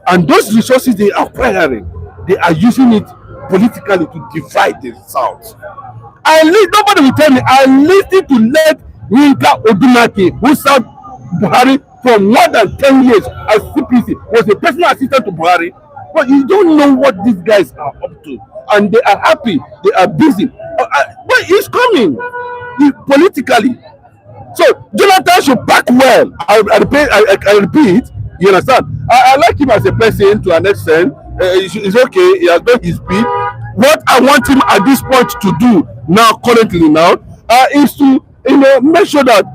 And those resources they are acquiring, they are using it politically to divide the South. Nobody will tell me I listened to let Yinka Odumake, who served Buhari for more than 10 years as CPC, was a personal assistant to Buhari. But you don't know what these guys are up to. And they are happy, they are busy. But he's coming politically. So Jonathan should back well. I repeat, you understand? I like him as a person to an extent. It's okay, he has done his bit. What I want him at this point to do currently is to make sure that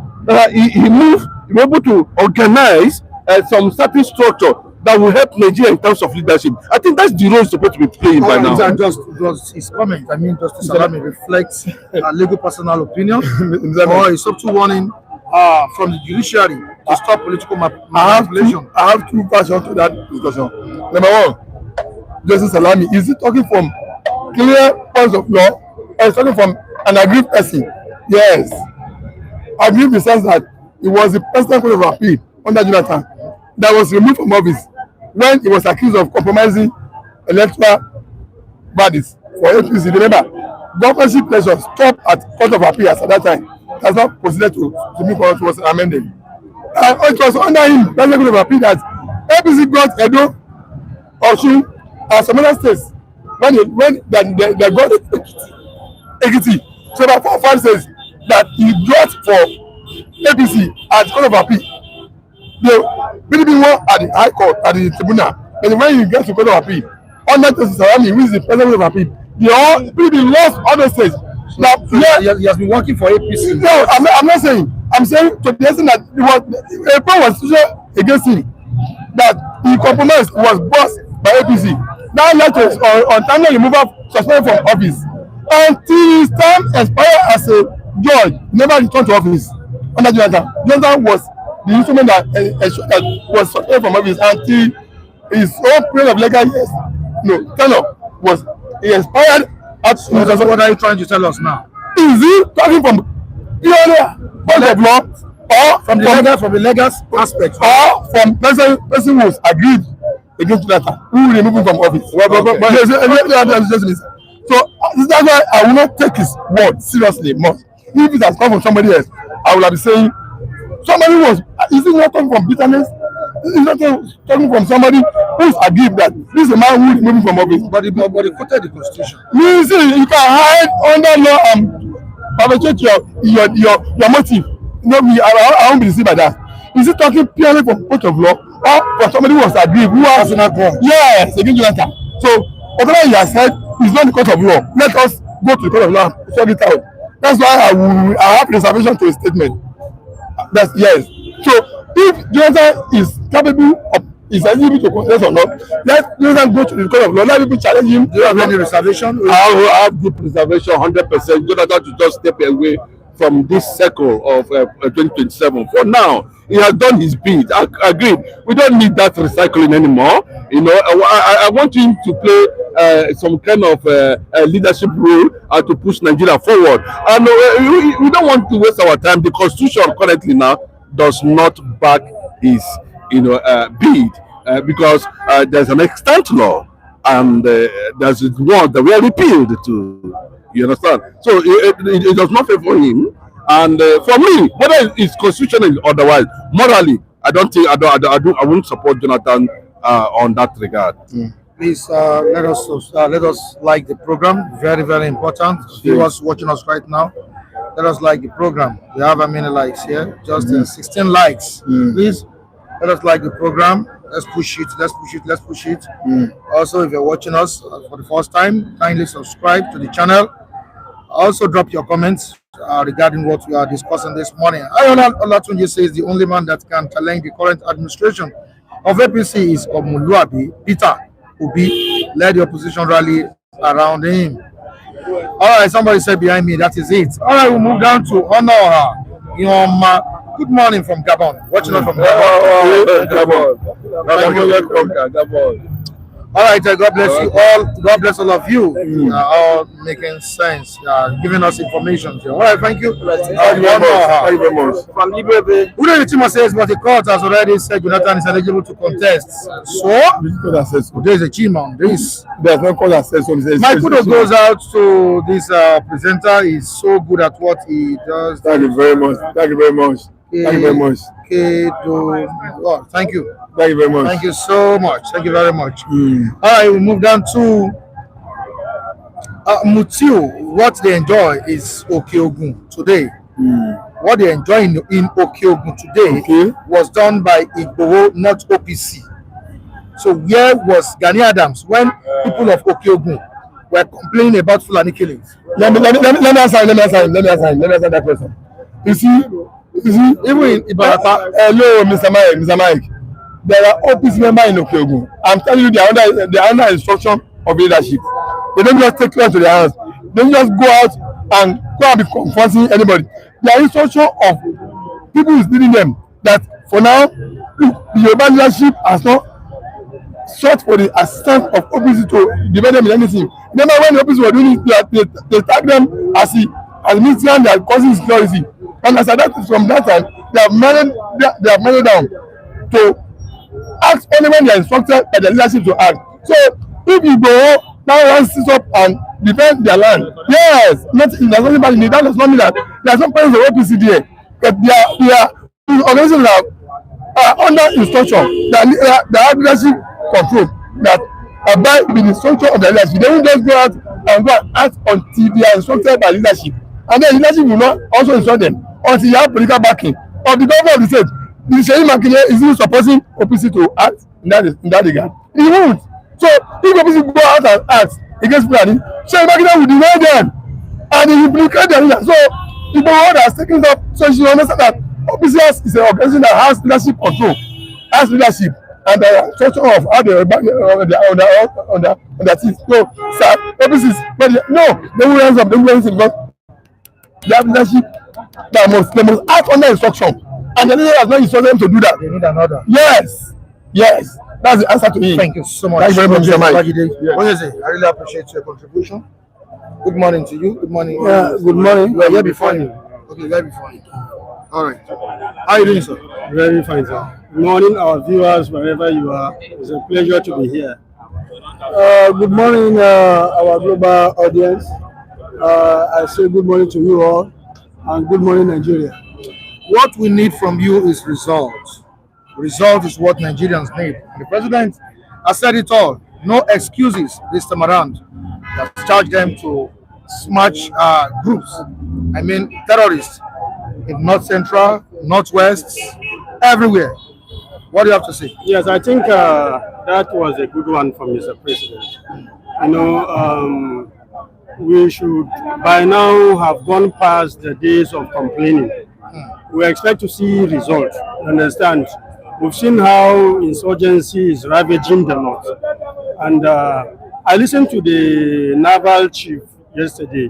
he moves, be able to organize some certain structure that will help Nigeria in terms of leadership. I think that's the role he's supposed to be playing by now. Just his comment, Justice Salami reflects a legal personal opinion or a subtle warning from the judiciary to stop political manipulation. I have two versions to that discussion. Number one, Justice Salami, is he talking from clear points of law or is talking from an aggrieved person? Yes. Aggrieved in the sense that it was the President Court of Appeal under Jonathan that was removed from office when he was accused of compromising electoral verdicts for APC. Remember, governorship pressure stopped at Court of Appeals at that time. Has not proceeded to Supreme Court, was amended. And it was under him, that's the Court of Appeal, that APC got Edo, Osun, and some other states when they got Ekiti. So about 4 or 5 states that he got for APC at Court of Appeal. The PDP won at the High Court, at the tribunal. And when you get to Court of Appeal, under Justice Arami, who is the president of Appeal, they all PDP lost all those states. Now, he has been working for APC. No, I'm not saying. I'm saying to the extent that a plan was against him, that he compromised, was bossed by APC. Now led to untimely removal, suspended from office until his time expired as a judge. Never returned to office under Jonathan. Jonathan was the instrument that was suspended from office until his own period of legal years. No, tenure was expired. What are you trying to tell us now? Is he talking from purely point of law, or from the legal aspect, or from person who was agreed against Jonathan, who removed him from office? So that's why I will not take his word seriously more. If it has come from somebody else, I will have been saying somebody was. Is it not coming from bitterness? Is it not coming from somebody who is agreed that this is a man who is moving from office? But he quoted the constitution. You see, you can hide under law and perpetrate your motive. No, I won't be deceived by that. Is he talking purely from point of law or for somebody who was agreed, who has yes, against Jonathan? So whatever he has said is not the court of law. Let us go to the court of law and sort it out. That's why I have reservation to his statement. That's yes. So if Jonathan is capable of, is eligible to contest or not, let Jonathan go to the court of law. Let people challenge him. Do you have any reservation? I have good reservation, 100%. Jonathan to just step away from this circle of 2027. For now, he has done his bit. I agree. We don't need that recycling anymore. You know, I want him to play some kind of leadership role to push Nigeria forward. And we don't want to waste our time. The constitution currently now does not back his, bid because there's an extant law and there's one that we are repealed to. You understand? So it does not favor him. And for me, whether it's constitutional or otherwise, morally, I won't support Jonathan on that regard. Please let us like the program. Very, very important. Viewers watching us right now, let us like the program. We have how many likes here? Just 16 likes. Please let us like the program. Let's push it. Let's push it. Let's push it. Also, if you're watching us for the first time, kindly subscribe to the channel. Also, drop your comments regarding what we are discussing this morning. Ayola Olatunji says the only man that can challenge the current administration of APC is Omuluabi. Peter Obi led the opposition rally around him. All right, somebody said behind me, that is it. All right, we'll move down to Honor Yoma. Good morning from Gabon. Watching us from Gabon. Gabon. All right, God bless you all. God bless all of you. All making sense, giving us information. All right, thank you. Thank you very much. Udo Ichima says, but the court has already said Jonathan is eligible to contest. So, there is a Chima on this. There's no call access. My kudos goes out to this presenter. He's so good at what he does. Thank you very much. Thank you very much. Thank you very much. Oh, thank you. Thank you very much. Thank you so much. Thank you very much. All right, we move down to Mutiu. What they enjoy is Okeogun today. What they enjoy in Okeogun today was done by Igboho, not OPC. So where was Gani Adams when people of Okeogun were complaining about Fulani killings? Let me answer that question. You see, even in Ibarapa, hello, Mr. Mike. There are OPC members in Okeogun. I'm telling you, they are under instruction of leadership. They don't just take care to their hands. They don't just go out and be confronting anybody. There are instruction of people who is leading them that for now, look, the Yoruba leadership has not sought for the assistance of OPC to defend them in anything. Remember when the OPC were doing it, they tag them as military and they are causing insecurity. And as that from that time, they have managed down to act only when they are instructed by the leadership to act. So if you go now one sits up and defend their land, yes, there's nothing bad in it. That does not mean that there are some parents of OPC there, but they are organizations that are under instruction, that have leadership control, that abide with the instruction of the leadership. They will just go out and go and act until they are instructed by leadership, and then leadership will not also instruct them until you have political backing of the government of the state. The Seyi Makinde is even supposing OPC to act in that regard. He won't. So if OPC go out and act against Fulani, Seyi Makinde will deny them and he will implicate their leader. So the board has taken it up. So you understand that OPC is an organization that has leadership control, has leadership, and the structure of how they on their teeth. So, sir, OPC, but no, they will rise up, they will rise up because they have leadership that they must act under instruction. And the leader has not instructed them to do that. They need another. Yes. Yes. That's the answer to me. Thank you so much. Thank you very much, Mr. Mike. I really appreciate your contribution. Good morning to you. Good morning. Yeah, good morning. You are here before you. Okay, here before you. All right. How are you doing, sir? Very fine, sir. Good morning, our viewers, wherever you are. It's a pleasure to be here. Good morning, our global audience. I say good morning to you all, and good morning, Nigeria. What we need from you is results. Result is what Nigerians need. And the president has said it all. No excuses this time around. He has charged them to smash groups. I mean terrorists in North Central, Northwest, everywhere. What do you have to say? Yes, I think that was a good one from Mr. President. You know, we should by now have gone past the days of complaining. We expect to see results. Understand? We've seen how insurgency is ravaging the north. And I listened to the naval chief yesterday,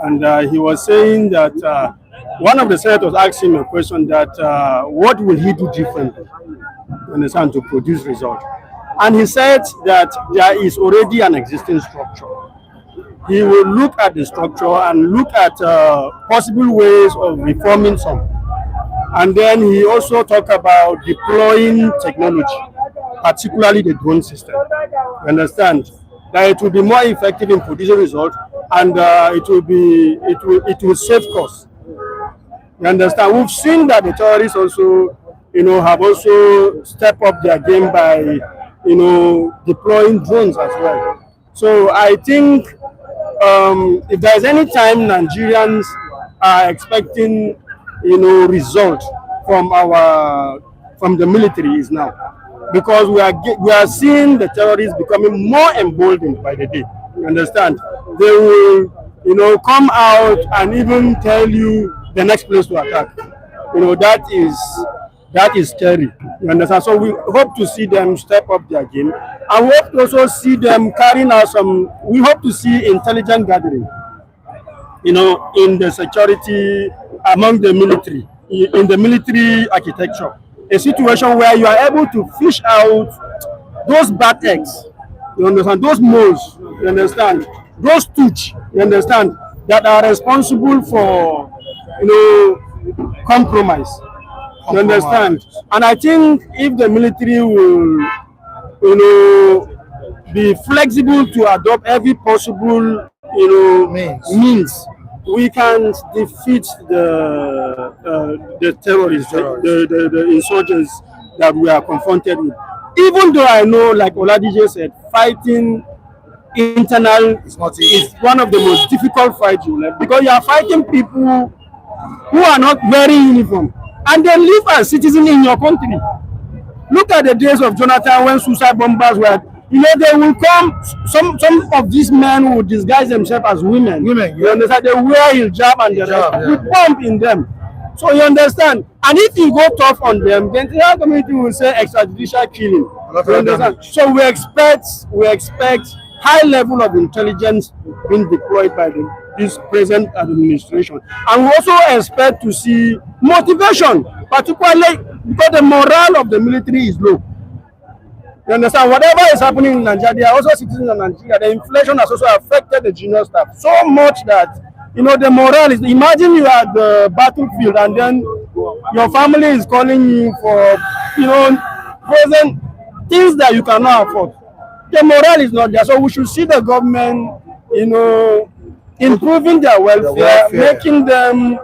and he was saying that one of the senators asked him a question that what will he do differently, understand, to produce results. And he said that there is already an existing structure. He will look at the structure and look at possible ways of reforming some. And then he also talked about deploying technology, particularly the drone system. You understand that it will be more effective in producing results, and it will save costs. You understand? We've seen that the terrorists also, have also stepped up their game by, deploying drones as well. So I think if there is any time Nigerians are expecting result from the military is now, because we are seeing the terrorists becoming more emboldened by the day. You understand? They will come out and even tell you the next place to attack. That is scary. You understand? So we hope to see them step up their game, and we hope to also see them carrying out we hope to see intelligent gathering, in the security among the military, in the military architecture, a situation where you are able to fish out those bad eggs, you understand, those moles, you understand, those stooge, you understand, that are responsible for, compromise, you understand. And I think if the military will, be flexible to adopt every possible, means, we can defeat the terrorists, the insurgents that we are confronted with. Even though I know, like Oladije said, fighting internal is one of the most difficult fights you learn, because you are fighting people who are not wearing uniform, and they live as citizens in your country. Look at the days of Jonathan when suicide bombers were. They will come. Some of these men will disguise themselves as women. You understand? They wear hijab and the rest. We pump in them. So you understand? And if you go tough on them, then the other community will say extrajudicial killing. You understand? So we expect high level of intelligence being deployed by this present administration. And we also expect to see motivation, particularly because the morale of the military is low. You understand? Whatever is happening in Nigeria, they are also citizens of Nigeria. The inflation has also affected the junior staff so much that, the morale is, imagine you are at the battlefield and then your family is calling you for, things that you cannot afford. The morale is not there. So we should see the government, improving their welfare, making them,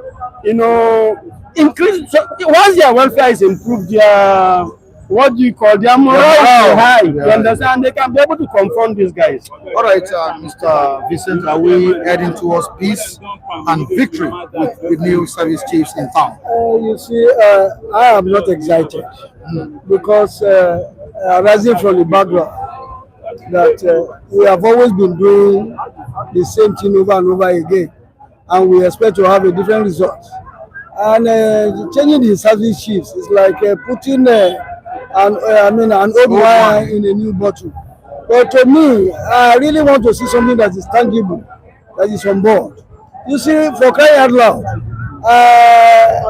increase. So once their welfare is improved, their their morale is high. You understand? They can be able to confront these guys. All right, Mr. Vincent, are we heading towards peace and victory with the new service chiefs in town? You see, I am not excited because rising from the background that we have always been doing the same thing over and over again, and we expect to have a different result. And changing the service chiefs is like putting an old wine in a new bottle. But to me, I really want to see something that is tangible, that is on board. You see, for crying out loud,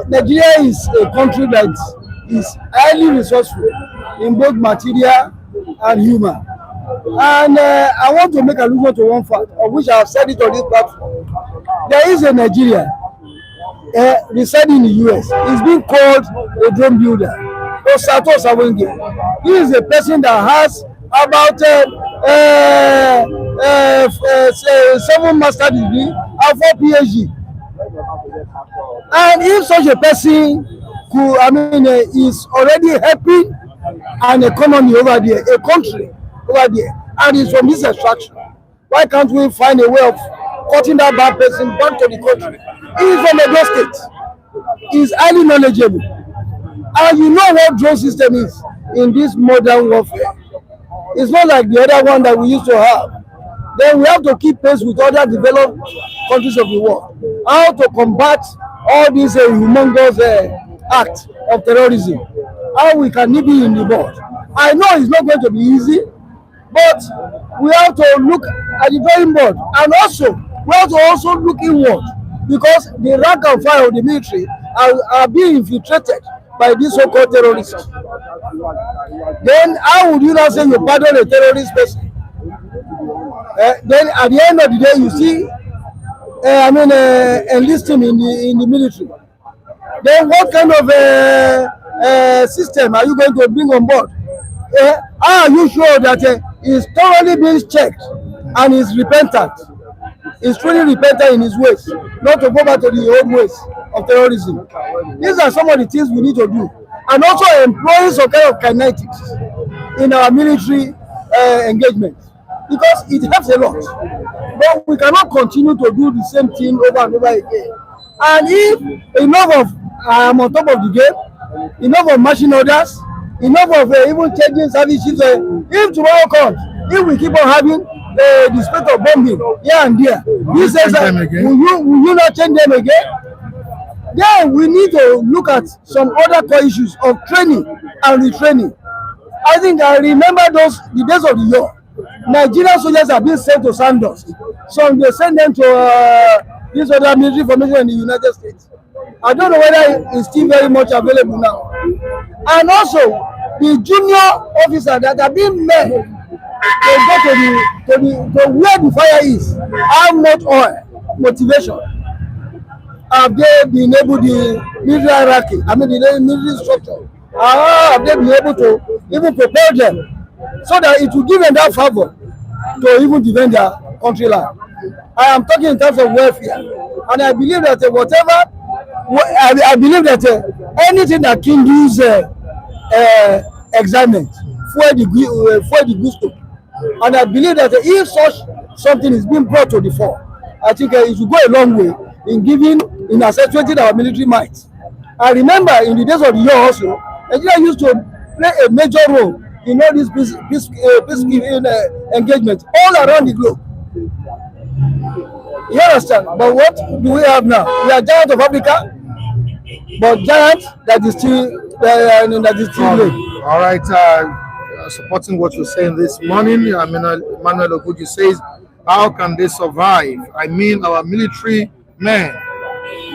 Nigeria is a country that is highly resourceful in both material and human. And I want to make allusion to one fact, of which I have said it on this platform. There is a Nigerian residing in the US. He's being called a drone builder. Osato Sawenge. He is a person that has about 7 master's degree and 4 PhD. And if such a person is already helping an economy over there, a country over there, and is from this extraction, why can't we find a way of cutting that bad person back to the country? He is from Edo State. He is highly knowledgeable. And you know what drone system is in this modern warfare. It's not like the other one that we used to have. Then we have to keep pace with other developed countries of the world. How to combat all these humongous acts of terrorism. How we can nip it in the bud. I know it's not going to be easy, but we have to look at the drawing board. And also, we have to also look inward, because the rank and file of the military are being infiltrated by these so-called terrorists. Then how would you now say you pardon a terrorist person? Then at the end of the day, you see, enlisting in the military. Then what kind of system are you going to bring on board? How are you sure that he's thoroughly being checked and is repentant? Is truly repentant in his ways, not to go back to the old ways of terrorism. These are some of the things we need to do. And also employing some kind of kinetics in our military engagement, because it helps a lot. But we cannot continue to do the same thing over and over again. And if enough of I am on top of the game, enough of marching orders, enough of even changing services, if tomorrow comes, if we keep on having the spate of bombing here and there, this says will you not change them again? Then we need to look at some other core issues of training and retraining. I think I remember the days of the war. Nigerian soldiers have been sent to Sandos. So they send them to this other military formation in the United States. I don't know whether it's still very much available now. And also, the junior officer that have been made to go to where the fire is, how much oil, motivation, have they been able, the military hierarchy, the military structure, have they been able to even prepare them so that it will give them that favor to even defend their country land. I am talking in terms of welfare, and I believe that I believe that anything that can use excitement for the gusto, and I believe that if such something is being brought to the fore, I think it will go a long way in accentuating our military might. I remember in the days of the war also, Nigeria used to play a major role in all these peacekeeping engagements all around the globe. You understand? But what do we have now? We are giant of Africa, but giant that is still late. All right, supporting what you're saying this morning, Emmanuel Oguji says, how can they survive? I mean, our military men,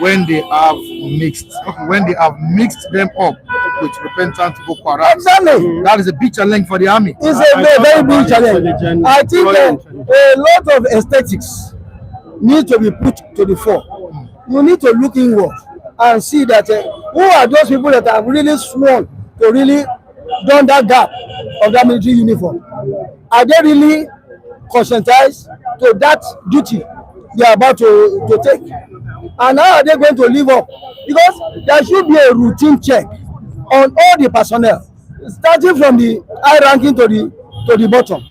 when they have mixed them up with repentant Boko Haram. Exactly. That is a big challenge for the army. It's a very big challenge. I think a lot of aesthetics need to be put to the fore. You need to look inward and see that who are those people that have really sworn to really done that gap of that military uniform. Are they really conscientized to that duty they are about to take? And how are they going to live up? Because there should be a routine check on all the personnel, starting from the high ranking to the bottom.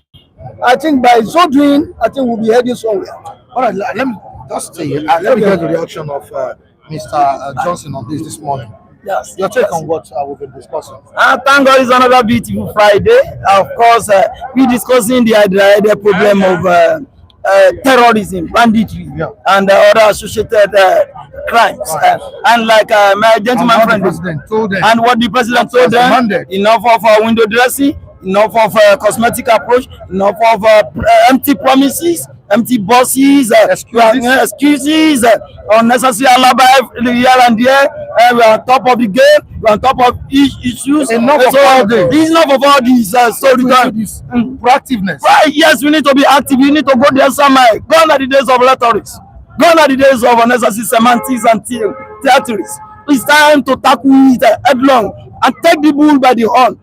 I think by so doing, I think we'll be heading somewhere. All right, let me just say, let me get the reaction of Mr. Johnson on this morning. Yes. Your take on what we've been discussing. Thank God it's another beautiful Friday. Of course, we're discussing the problem of terrorism, banditry, and other associated crimes. And like my gentleman friend told them, and what the president told them, enough of window dressing, enough of cosmetic approach, enough of empty promises, empty bosses, excuses, unnecessary alibi here and there. We're on top of the game. We're on top of issues. Enough of all this. Enough of all these proactiveness. Right? Yes, we need to be active. We need to go the extra mile. Gone are the days of rhetoric. Gone are the days of unnecessary semantics and theatrics. It's time to tackle it headlong and take the bull by the horn.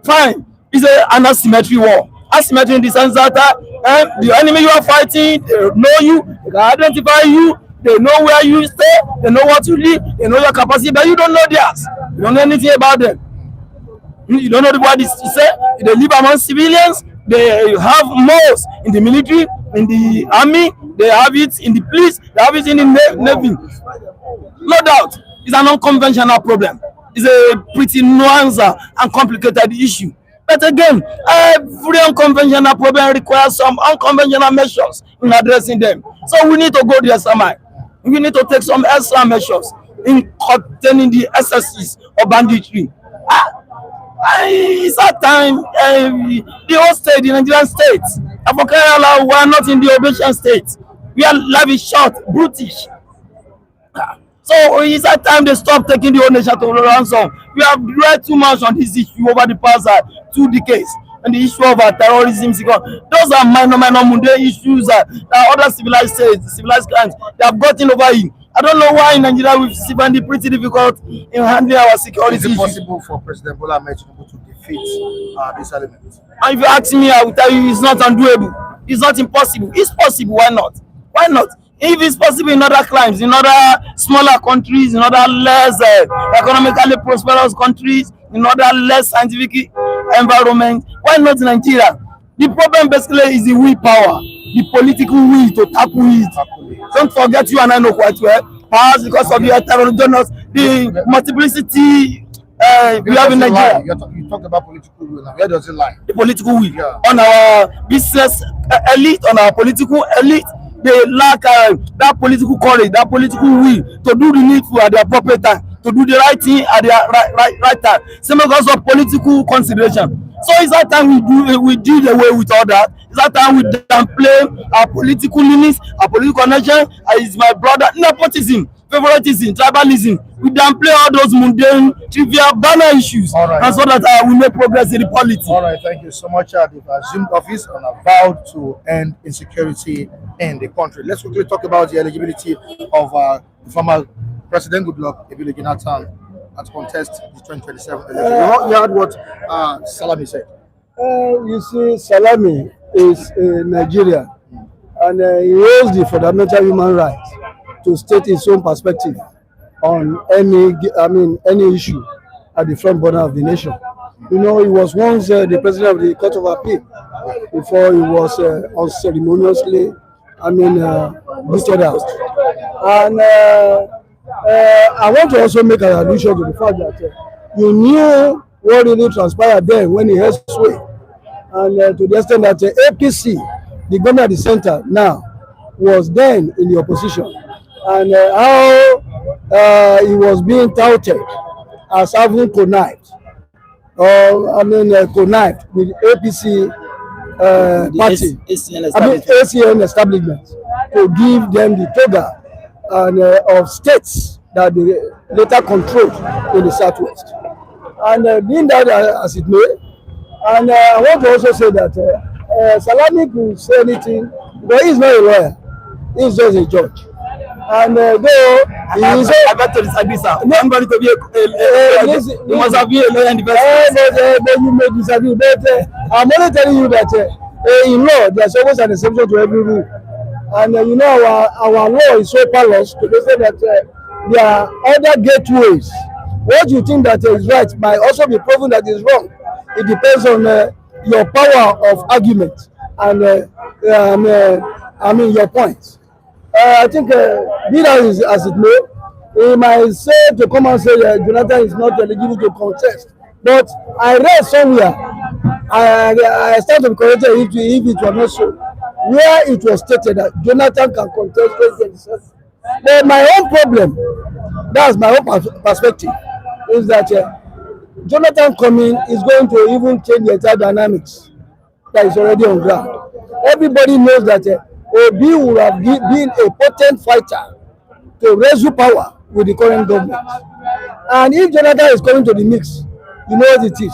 Fine. It's an asymmetry war. Asymmetry in the sense that the enemy you are fighting, they know you, they can identify you, they know where you stay, they know what you live, they know your capacity, but you don't know theirs. You don't know anything about them. You don't know what this say. They live among civilians. They have most in the military, in the army. They have it in the police. They have it in the navy. No doubt, it's an unconventional problem. It's a pretty nuanced and complicated issue. But again, every unconventional problem requires some unconventional measures in addressing them. So we need to go the extra mile. We need to take some extra measures in containing the excesses of banditry. It's that time, the whole state, the Nigerian state, Afro-Kerala, we are not in the Obasian state. We are lavish, short, brutish. So it's that time they stop taking the whole nation to ransom. We have read too much on this issue over the past 2 decades. And the issue of terrorism, those are minor mundane issues that other civilized states, civilized countries, they have gotten over it. I don't know why in Nigeria we find it pretty difficult in handling our security issues. Is it possible for President Bola Tinubu to defeat this element? And if you ask me, I will tell you it's not undoable. It's not impossible. It's possible. Why not? Why not? If it's possible in other climes, in other smaller countries, in other less economically prosperous countries, in other less scientific environment, why not in Nigeria? The problem basically is the willpower, the political will to tackle it. Don't forget, you and I know quite well, perhaps because of the terror, the multiplicity we have in Nigeria. You talked about political will. Now, where does it lie? The political will. On our business elite, on our political elite, they lack that political courage, that political will to do the needful at the appropriate time, to do the right thing at the right time. Same because of political consideration. So it's that time we did away with all that. It's that time we downplay our political limits, our political connection. Is my brother, nepotism, favoritism, tribalism. We downplay all those mundane, trivial, banal issues, right, and so that we make progress in the politics. All right, thank you so much. They've assumed office and have vowed to end insecurity in the country. Let's quickly talk about the eligibility of former President Goodluck Jonathan to contest the 2027 election. You heard what Salami said. You see, Salami is Nigeria, and he holds the fundamental human right to state his own perspective on any issue at the front border of the nation. You know, he was once the president of the Court of Appeal before he was unceremoniously, booted out. And I want to also make an allusion to the fact that you knew what really transpired then when he had sway, and to the extent that APC, the government of the center now, was then in the opposition, and how he was being touted as having connived, connived with APC party, ACN establishment, to give them the toga and of states that they later controlled in the southwest. And being that as it may, and I want to also say that Salami could say anything, but he's not a lawyer, he's just a judge. And though he is I got to disagree, sir. Nobody to be you must have been a lawyer in the first but you may disagree. But I'm only telling you that in law, there's always an exception to every rule. And you know, our law is so powerless to say that there are other gateways. What you think that is right might also be proven that is wrong. It depends on your power of argument and I mean your points. I think be that as it may, he might say to come and say Jonathan is not eligible to contest. But I read somewhere, I started to be corrected if it was not so, where it was stated that Jonathan can contest 2027. But my own problem, that's my own perspective, is that Jonathan coming is going to even change the entire dynamics that is already on ground. Everybody knows that Obi would have been a potent fighter to raise power with the current government. And if Jonathan is coming to the mix, you know what it is.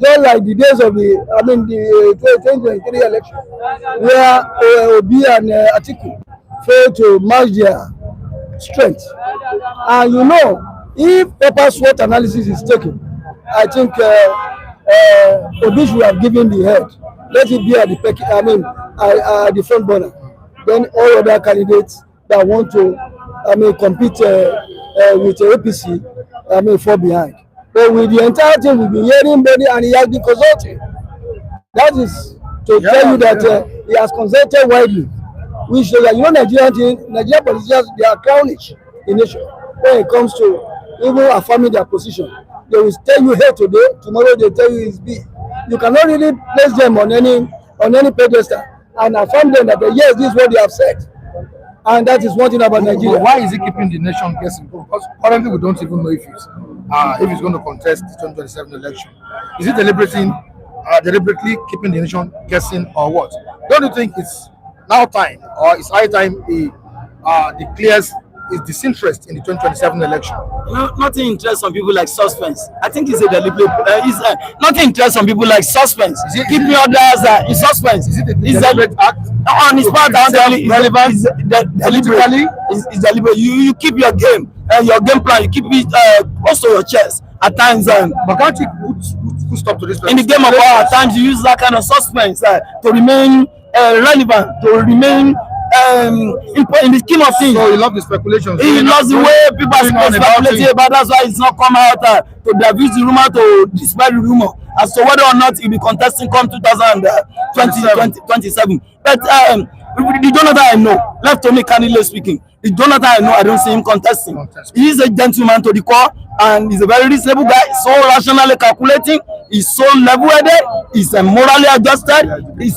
Just like the days of the 2023 election, where Obi and Atiku failed to match their strength. And you know, if proper SWOT analysis is taken, I think Obi should have given the head. Let it be at the front burner. Then all other candidates that want to compete with APC fall behind. But with the entire thing, we've been hearing Body and he has been consulting. That is to tell you that he has consulted widely. Which shows that, you know, Nigerian politicians, they are clownish in nature when it comes to even affirming their position. They will tell you here today, tomorrow they tell you it's B. You cannot really place them on any pedestal and affirm them that yes, this is what they have said. And that is one thing about Nigeria. Why is he keeping the nation guessing? Because currently we don't even know if he's going to contest the 2027 election. Is it deliberately keeping the nation guessing or what? Don't you think it's now time, or it's high time he declares his disinterest in the 2027 election? No, nothing interests some people like suspense. I think it's a deliberate. Nothing interests some people like suspense. Keep me others in suspense. Is it a deliberate act? On his part, relevant. Deliberately, it's deliberate. You keep your game and your game plan. You keep it close to your chest at times. But can't you put stop to this? In the game of power, at times you use that kind of suspense to remain relevant, to remain in the scheme of things. So you love the speculations. He loves the way people are speculating about. That's why it's not come out to diffuse the rumor, to dispel the rumor as to whether or not he'll be contesting come 2027. But the Jonathan I know, left to me candidly speaking, the Jonathan I know, I don't see him contesting. He is a gentleman to the core, and he's a very reasonable guy, so rationally calculating, he's so level-headed, he's morally adjusted, he's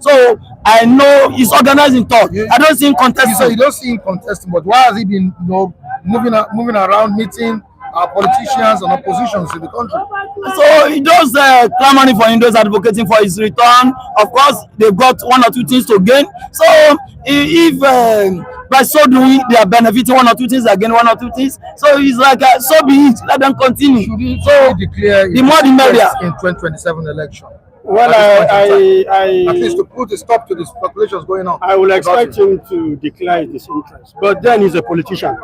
so I know he's organizing thought. I don't see him contesting. So you don't see him contesting, but why has he been moving around meeting politicians and oppositions in the country? So he does clamoring for him, those advocating for his return. Of course, they've got one or two things to gain. So if by so doing they are benefiting one or two things, again one or two things. So he's like, so be it. Let them continue. Should he declare the more the merrier in 2027 election? Well, at least to put a stop to the speculations going on. I will expect him to declare his interest, but then he's a politician.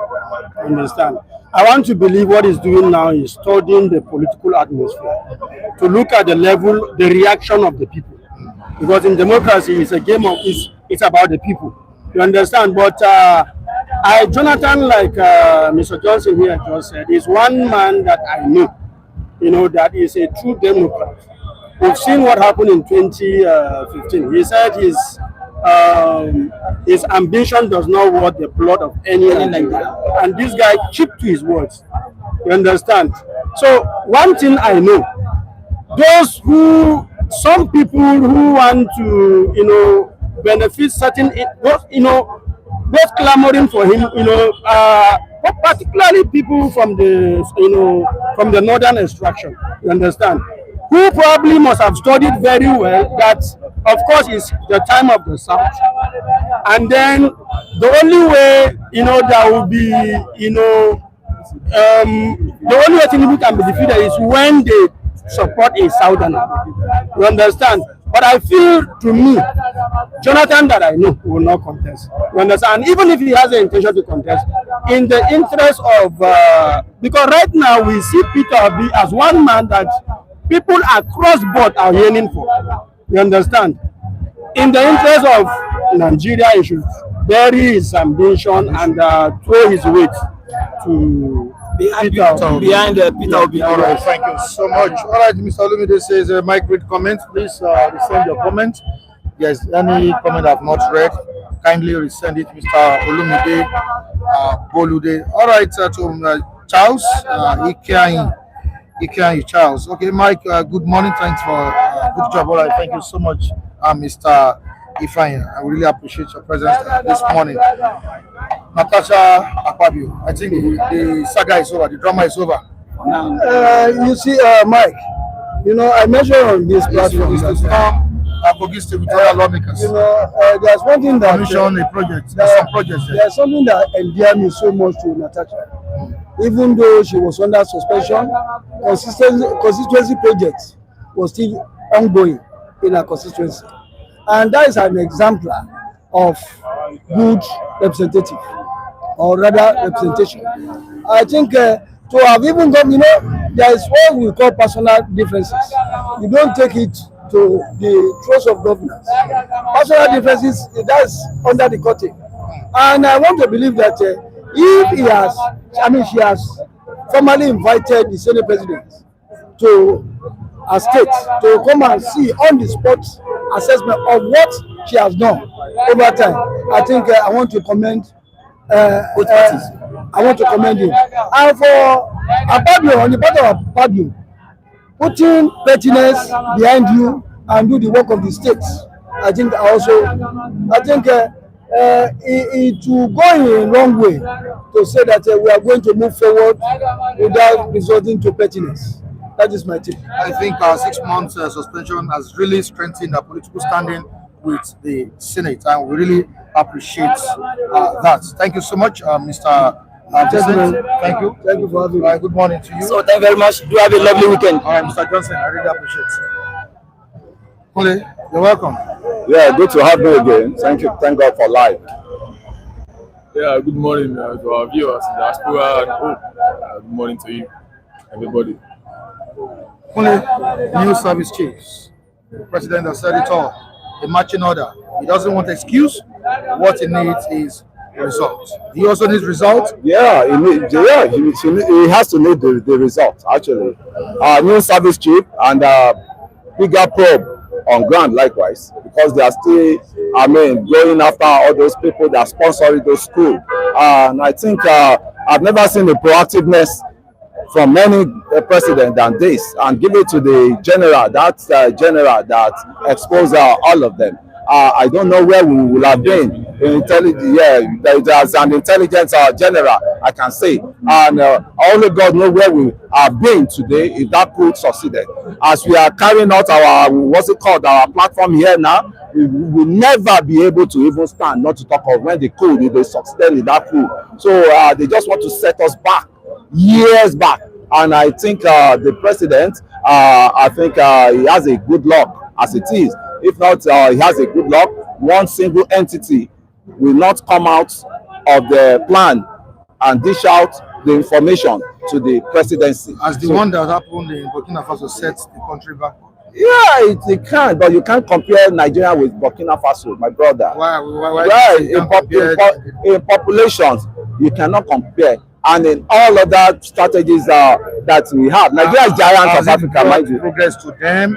Understand? I want to believe what he's doing now is studying the political atmosphere to look at the level, the reaction of the people. Because in democracy, it's a game of it's about the people. You understand? But Jonathan, like Mr. Johnson here just said, is one man that I know, that is a true Democrat. We've seen what happened in 2015. He said his ambition does not worth the blood of any Nigerian. And this guy keep to his words. You understand? So one thing I know, some people who want to, benefit certain, both clamoring for him, particularly people from the northern extraction. You understand? Who probably must have studied very well that, of course, it's the time of the South. And then the only way, there will be, the only way Tinubu can be defeated is when they support a Southerner. You understand? But I feel, to me, Jonathan that I know will not contest. You understand? And even if he has the intention to contest, in the interest of, because right now we see Peter Obi as one man that people across board are yearning for. You understand? In the interest of Nigeria, he should bury his ambition and throw his weight to behind Peter Obi. All right, thank you so much. All right, Mr. Olumide says, Mike, read comment. Please resend your comment. Yes, any comment I've not read, kindly resend it, Mr. Olumide Bolude. All right, to Charles Ikeanyi Charles. Okay, Mike, good morning. Thanks for good job. All right, thank you so much, Mr. Ifeanyi. I really appreciate your presence this morning. Natasha Akpabio, I think the saga is over, the drama is over. You see, Mike, you know, I mentioned on this platform that Kogi senatorial lawmakers. you know, there's one thing that Commission a project. There's some projects there. there's something that endeared me so much to Natasha. Even though she was under suspension, constituency project was still ongoing in her constituency. And that is an exemplar of good representative, or rather representation. I think to have even got, you know, there is what we call personal differences. You don't take it to the throes of governance. Personal differences, that's under the curtain. And I want to believe that if he has, I mean, she has formally invited the Senate President to a state to come and see on the spot assessment of what she has done over time. I think I want to commend I want to commend him. And for Akpabio, on the part of Akpabio, putting pettiness behind you and do the work of the state, I think it will go in a long way to say that we are going to move forward without resorting to pettiness. That is my take. I think our 6 months suspension has really strengthened our political standing with the Senate, and we really appreciate that. Thank you so much, Mr. President. Thank you. Thank you for having me. Good morning to you. So thank you very much. Do have a lovely weekend. All right, Mr. Johnson, I really appreciate it. Kule, you're welcome. Yeah, good to have you again. Thank you. Thank God for life. Yeah, good morning to our viewers in diaspora and home. Good morning to you, everybody. Kule, new service chiefs. The president has said it all. A marching order. He doesn't want excuse. What he needs is result. He also needs result. Yeah, he has to need the result, actually. New service chief and bigger probe on ground likewise, because they are still, going after all those people that sponsoring those schools. And I think I've never seen the proactiveness from any president than this, and give it to the general, that exposed all of them. I don't know where we will have been. There's an intelligence general, I can say, and only God knows where we have been today if that coup succeeded. As we are carrying out our platform here now, we will never be able to even stand, not to talk of when the coup, if they succeed in that coup. So they just want to set us back years back, and I think the president, he has a good luck as it is. If not, he has a good luck. One single entity will not come out of the plan and dish out the information to the presidency. As the one that happened in Burkina Faso sets the country back. Yeah, it can, but you can't compare Nigeria with Burkina Faso, my brother. Why in populations, you cannot compare. And in all other strategies that we have, Nigeria is giant of Africa, mind you. Progress to them.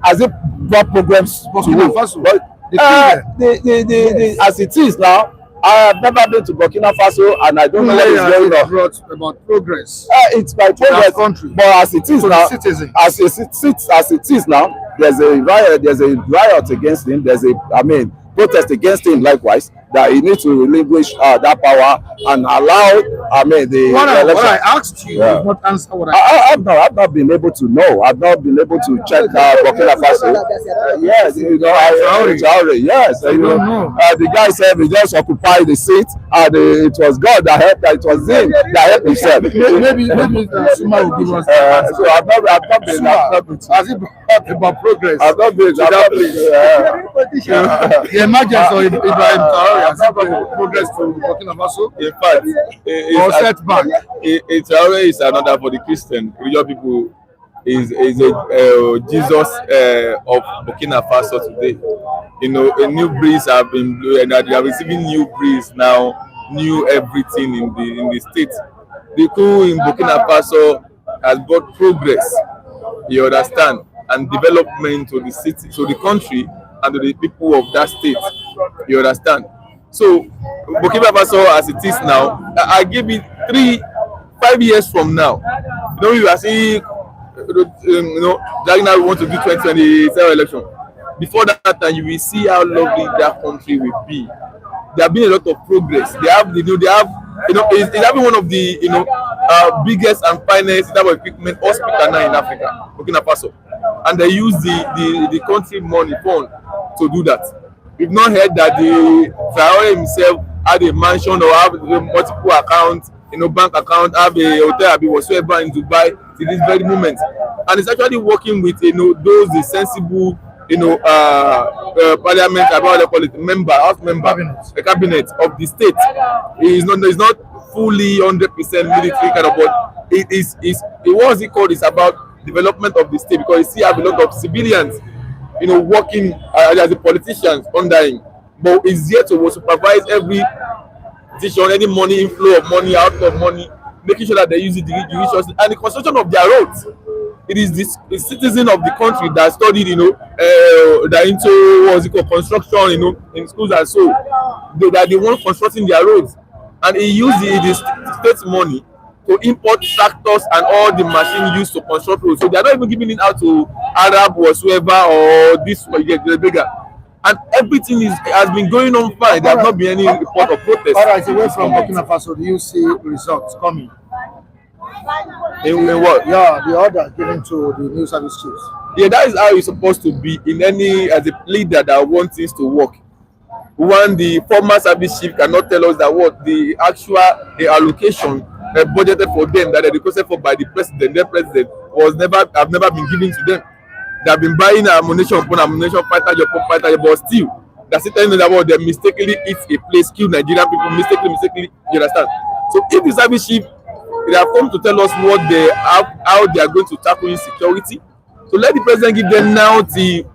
As it brought progress to Burkina Faso. As it is now, I have never been to Burkina Faso, and I don't know what is going on. Brought about progress. It's by progress, but as it is now, as it is now, there's a riot against him. There's protest against him likewise, that he needs to relinquish that power and allow, I mean, the What election. I asked you, Yeah. did not answer what I've not been able to know. I've not been able to check Burkina Faso. Yes, you know, Traore, yes. You know, the guy said he just occupied the seat, and it was God that helped. It was him that helped himself. Maybe Suma will give us. So I've not been. Has it about progress? I've not been. The emergence of Ibrahim Traore has it brought progress to Burkina Faso? In fact, Or setback? Traore is another for the Christian religious people. Is a Jesus of Burkina Faso today. You know, a new breeze have been blowing, and they are receiving new breeze now, new everything in the state. The coup in Burkina Faso has brought progress, you understand, and development to the city, to the country, and to the people of that state, you understand. So Burkina Faso as it is now, I give it 5 years from now. You know, you are seeing, you know, right now we want to do 2027 election. Before that time, you will see how lovely that country will be. There have been a lot of progress. They have, it's having one of the, biggest and finest type of equipment hospital now in Africa, Burkina Faso, and they use the country money fund to do that. We've not heard that the Traore himself had a mansion or have multiple accounts, bank account, have a hotel, whatsoever in Dubai to this very moment, and it's actually working with those sensible parliament, about they call it, house member, the cabinet of the state. It's not fully 100% military kind of, but what is it called? It's about development of the state, because you see have a lot of civilians, working as the politicians under him, but he's here to supervise every decision, any money inflow of money, out of money, making sure that they use it judiciously, and the construction of their roads. It is the citizen of the country that studied, that into construction, in schools and so that they want constructing their roads, and he used the state money to import tractors and all the machine used to construct roads. So they are not even giving it out to Arab whatsoever or this or the bigger. And everything has been going on fine. There have not been any report of protest. All right, away from Burkina Faso, do you see results coming? In what? Yeah, the order given to the new service chiefs. Yeah, that is how it's supposed to be in any, as a leader that wants things to work. When the former service chief cannot tell us that what the actual allocation budgeted for them that they requested for by the president, their president, have never been given to them. They have been buying ammunition upon ammunition, fighter, but still, they're still telling them that what they mistakenly hit a place, kill Nigerian people, mistakenly, you understand? So if the service chief, they have come to tell us what they have, how they are going to tackle insecurity. So let the president give them now the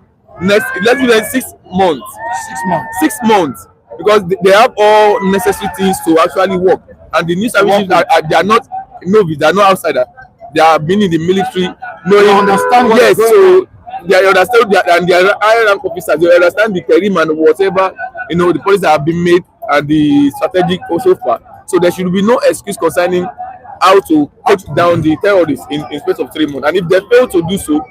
next, let's give them 6 months. 6 months. 6 months, because they have all necessary things to actually work. And the new services they are not novice, they are not outsider. They have been in the military. They understand what yes, so they understand and they are higher rank officers. They understand the career and whatever the policies that have been made and the strategic so far. So there should be no excuse concerning how to take down the terrorists in space of 3 months. And if they fail to do so,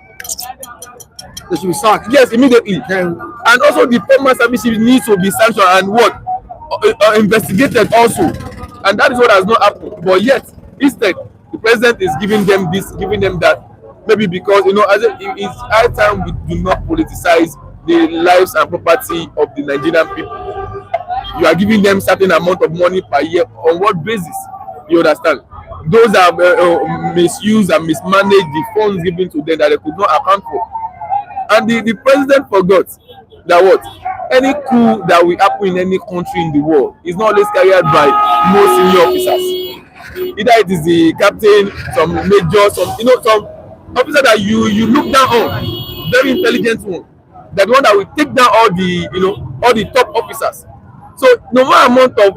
they should be sacked. Yes, immediately. And also the former service needs to be sanctioned and investigated also. And that is what has not happened. But yet, instead, the president is giving them this, giving them that. Maybe because it's high time we do not politicize the lives and property of the Nigerian people. You are giving them certain amount of money per year. On what basis? You understand? Those that misuse and mismanage the funds given to them that they could not account for. And the president forgot that what any coup that will happen in any country in the world is not always carried by most senior officers. Either it is the captain, some major, some officer that you look down on, very intelligent one, that one that will take down all the top officers. So no matter amount of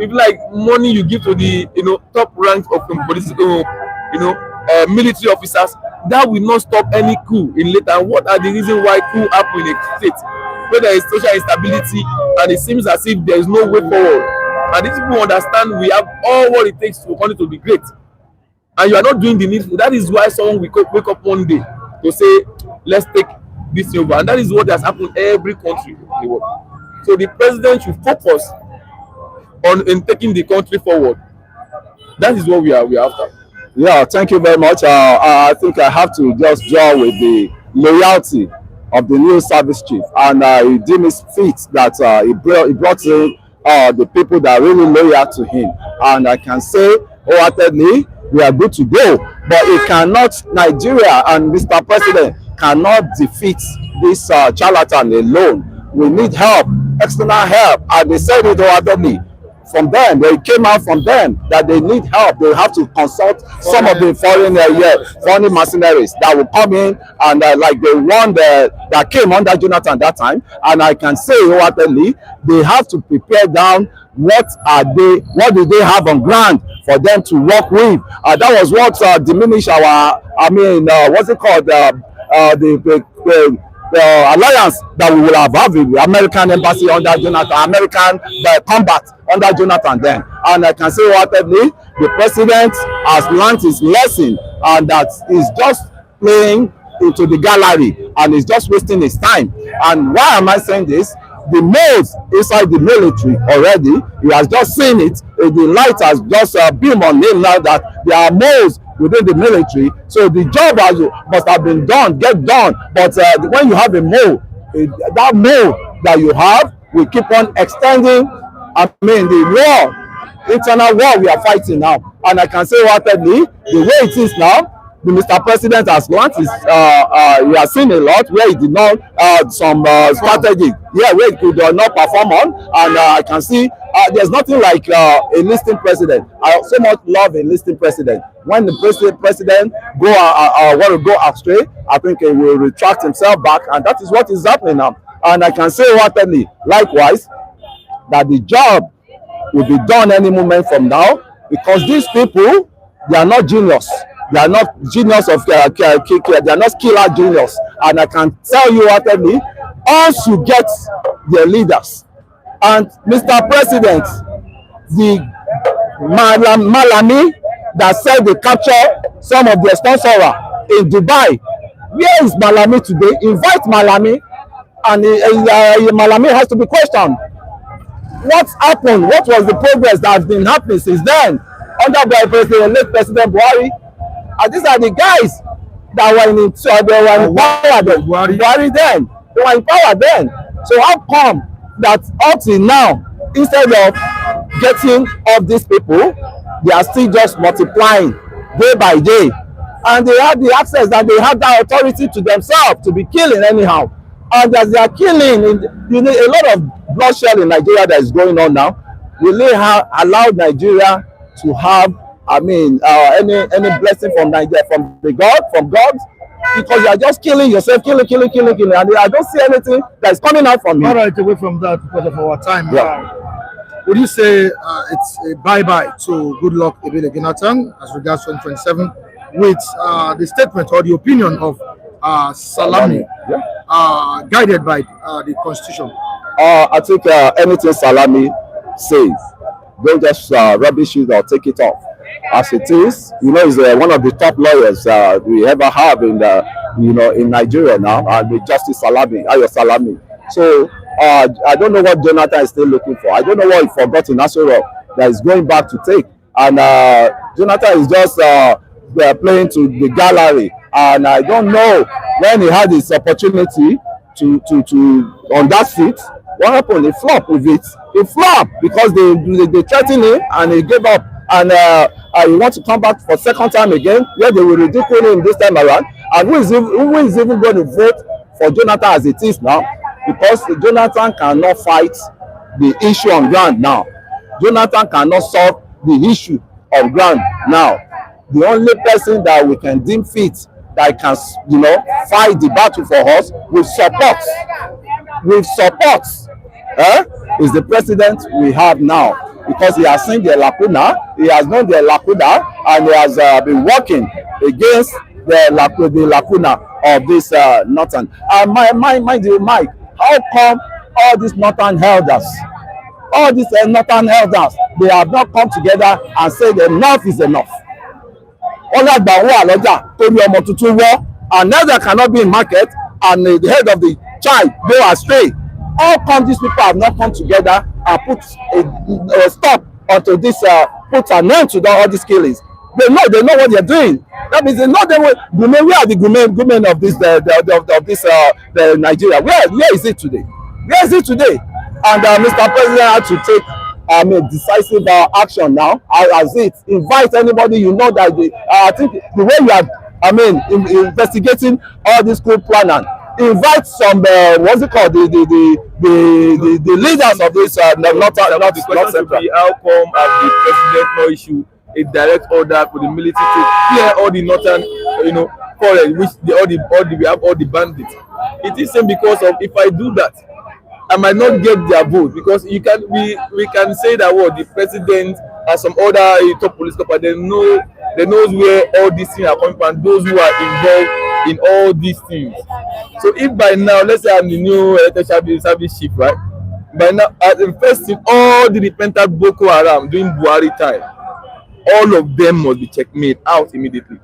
money you give to the top ranks of political military officers, that will not stop any coup in later. And what are the reasons why coup happen in a state where there is social instability and it seems as if there is no way forward? And these people understand we have all what it takes for country to be great, and you are not doing the needful. That is why someone will wake up one day to say, let's take this over. And that is what has happened in every country in the world. So the president should focus in taking the country forward. That is what we are after. Yeah, thank you very much. I think I have to just draw with the loyalty of the new service chief, and he deemed it fit that he brought in the people that are really loyal to him. And I can say wholeheartedly, we are good to go. But it cannot, Nigeria and Mr. President cannot defeat this charlatan alone. We need help, external help, and they said it wholeheartedly. From them, they came out from them that they need help. They have to consult some of the foreign mercenaries that will come in and like the one that came under Jonathan that time. And I can say wholeheartedly, they have to prepare down what do they have on ground for them to work with. That was what diminished our, what's it called, the alliance that we will have with the American embassy under Jonathan, American combat under Jonathan then. And I can say wholeheartedly, the president has learned his lesson, and that is just playing into the gallery and is just wasting his time. And why am I saying this? The moles inside the military already, he has just seen it. The light has just beamed on him now that there are moles within the military. So the job must have been done, get done. But when you have a mole, that mole that you have will keep on extending. The war, internal war we are fighting now. And I can say wholeheartedly, the way it is now, the Mr. President has learned he has seen a lot where he did not some strategy, where he could not perform on, and I can see there's nothing like a listening president. I so much love a listening president. When the president want to go astray, I think he will retract himself back, and that is what is happening now. And I can say wholeheartedly, likewise, that the job will be done any moment from now, because these people, they are not genius. They are not genius of they are not killer genius. And I can tell you wholeheartedly, once you get their leaders, and Mr. President, the Malami that said they capture some of their sponsors in Dubai, where is Malami today? Invite Malami, and Malami has to be questioned. What happened? What was the progress that has been happening since then under the late President Buhari? And these are the guys that were in power then. Buhari then. They were in power then. So how come that up till now, instead of getting off these people, they are still just multiplying day by day? And they have the access, and they have that authority to themselves to be killing anyhow. And as they are killing, a lot of bloodshed in Nigeria that is going on now. Will they allow Nigeria to have any blessing from Nigeria, from God? Because you are just killing yourself, killing, and I don't see anything that is coming out from you. All right, away from that because of our time. Yeah. Would you say it's a bye-bye to Goodluck Ebele Jonathan as regards 2027 with the statement or the opinion of Salami, guided by the Constitution? I think anything Salami says, don't just rubbish it or take it off. As it is, he's one of the top lawyers we ever have in in Nigeria now, and with Justice Salami, Ayo Salami. So I don't know what Jonathan is still looking for. I don't know what he forgot in Aso Rock that is going back to take. And Jonathan is just playing to the gallery. And I don't know when he had his opportunity to on that seat. What happened? He flopped with it. He flopped because they threatened him and he gave up. And he wants to come back for second time again, where they will ridicule him this time around. And who is even going to vote for Jonathan as it is now? Because Jonathan cannot fight the issue on ground now. Jonathan cannot solve the issue on ground now. The only person that we can deem fit that can, fight the battle for us with support, is the president we have now. Because he has seen the lacuna, he has known the lacuna, and he has been working against the lacuna of this northern. Mind you, Mike, how come all these northern elders, they have not come together and said enough is enough? And neither cannot be in market, and the head of the child go astray. How come these people have not come together put a stop onto this, put an end to all these killings. They know what they're doing. That means they know them. Where are the women of this the Nigeria? Where is it today? Where is it today? And Mr. President had to take decisive action now. As it invite anybody you know that I think the way you are investigating all this coup plan, invite some what's it called, the leaders of this not central. How come the president no issue a direct order for the military to clear all the northern, forest, which we have all the bandits? It is same because of, if I do that, I might not get their vote, because we can say that the president and some other top police corps, they knows where all these things are coming from, those who are involved in all these things. So if by now, let's say I'm the new service chief, right? By now, as the first thing, all the repentant Boko Haram during Buhari time, all of them must be checkmate out immediately.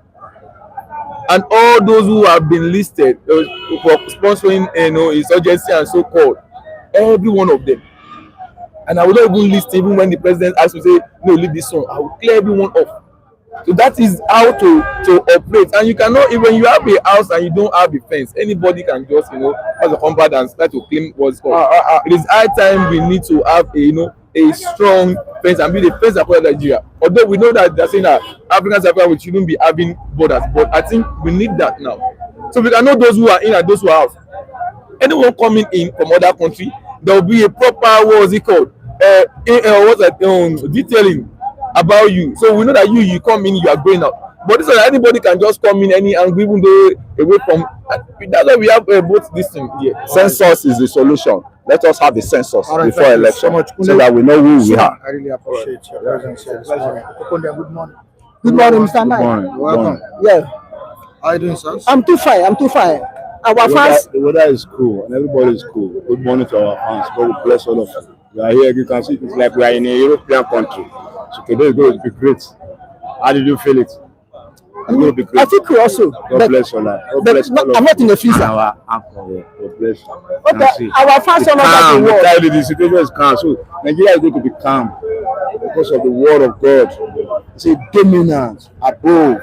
And all those who have been listed for sponsoring insurgency and so called, every one of them. And I will not even list even when the president asks me to say, no, leave this one. I will clear everyone off. So that is how to operate. And you cannot, even you have a house and you don't have a fence, anybody can just have a compound and start to claim what's called. It is high time we need to have a strong fence and be the fence across Nigeria. Although we know that they're saying that Africans we shouldn't be having borders, but I think we need that now. So we can know those who are in and those who are out. Anyone coming in from other country, there will be a proper, detailing about you. So we know that you come in, you are going out. But this is anybody can just come in and even go away from. That's why we have both this thing here. Census is the solution. Let us have the census before election so that we know who we are. I really appreciate your presence here this morning. Good morning. Good morning, Mr. Mike. Welcome. Yeah. How are you doing, sir? I'm too fine. Our fans. The weather is cool and everybody is cool. Good morning to our fans. God will bless all of you. We are here. You can see it's like we are in a European country. So today is going to be great. How did you feel it? I think we also. God bless your life. I'm not in the freezer. God bless you. Okay, our fans all over the world. The situation is calm. So Nigeria is going to be calm because of the word of God. It's a dominance above.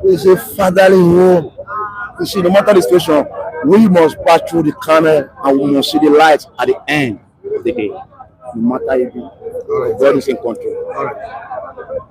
It's a fatherly home. You see, no matter the situation, we must pass through the tunnel and we must see the light at the end of the day. No matter if God is in control. All right.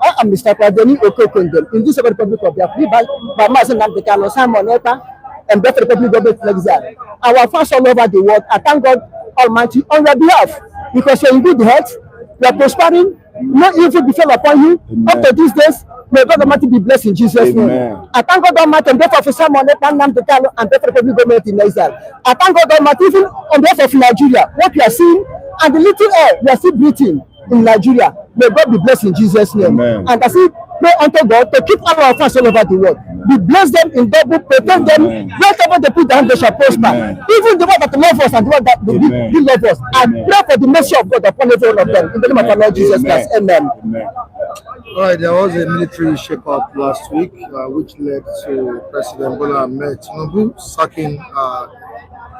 I am Mr. Kwadeni Okokondel in this Republic of Biafra by Mazen Namdekano, Simon Epa, and Better Republic of Nigeria. Our fans all over the world, I thank God Almighty on your behalf, because you're in good health, you're prospering, no evil befell upon you. Amen. Up to these days, may God Almighty be blessed in Jesus' name. I thank God Almighty on behalf of Simon Epa, Namdekano, and Better Republic Government in Nigeria. I thank God Almighty even on behalf of Nigeria, what we are seeing, and the little air we are still breathing in Nigeria. May God be blessed in Jesus' name. Amen. And I say, pray unto God to keep all our fans all over the world. We bless them in double, protect them. Wherever they put their hand, they shall prosper. Amen. Even the one that love us and the one that did love us. And pray for the mercy of God upon every one of them. In the name of our Lord Jesus Christ. Amen. All right, there was a military shake-up last week, which led to President Bola Tinubu sacking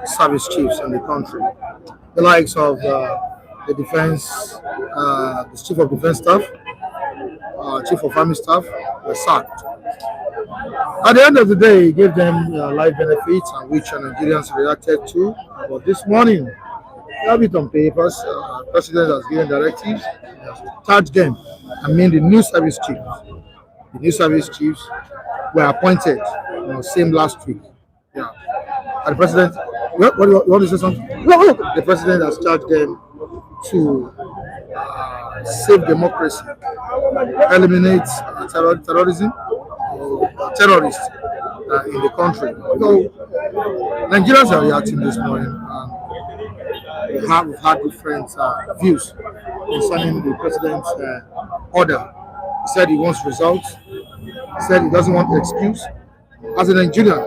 service chiefs in the country. The likes of the defense, the chief of defense staff, chief of army staff were sacked. At the end of the day, he gave them life benefits, and which Nigerians reacted to. But this morning, we have it on papers. The president has given directives, he has charged them. I mean, the new service chiefs. The new service chiefs were appointed, same last week. Yeah. And the president, what do you want to say something? The president has charged them to save democracy, eliminate terrorism, terrorists in the country. So Nigerians are reacting this morning. We have had different views concerning the president's order. He said he wants results. He said he doesn't want excuse. As a Nigerian,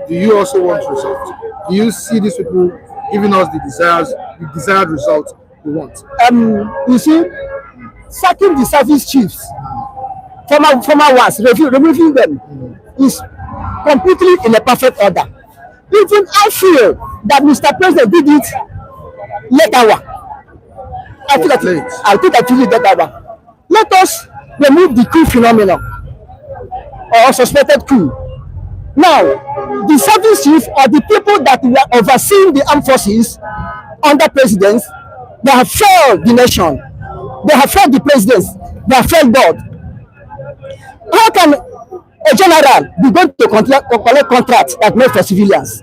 do you also want results? Do you see these people giving us the desired results we want? You see, sacking the service chiefs, former ones, removing them, is completely in a perfect order. Even I feel that Mr. President did it late hour. I think late hour. Let us remove the coup phenomenon or suspected coup. Now, the service chief or the people that were overseeing the armed forces under presidents, they have failed the nation. They have failed the presidents. They have failed God. How can a general be going to collect contracts that made for civilians?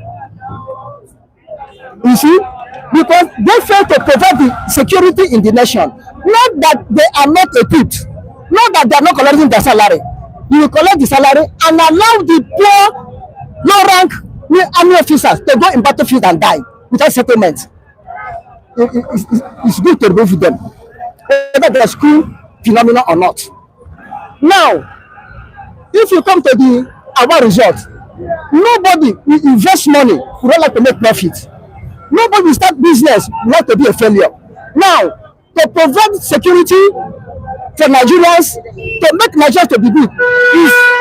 You see, because they fail to provide the security in the nation. Not that they are not equipped, not that they are not collecting their salary. You will collect the salary and allow the poor, low-rank army officers to go in battlefield and die without settlement. It's good to remove them, whether there's school phenomenon or not. Now, if you come to the award result, nobody will invest money who don't like to make profit. Nobody will start business who want to be a failure. Now, to provide security for Nigerians, to make Nigerians to be good,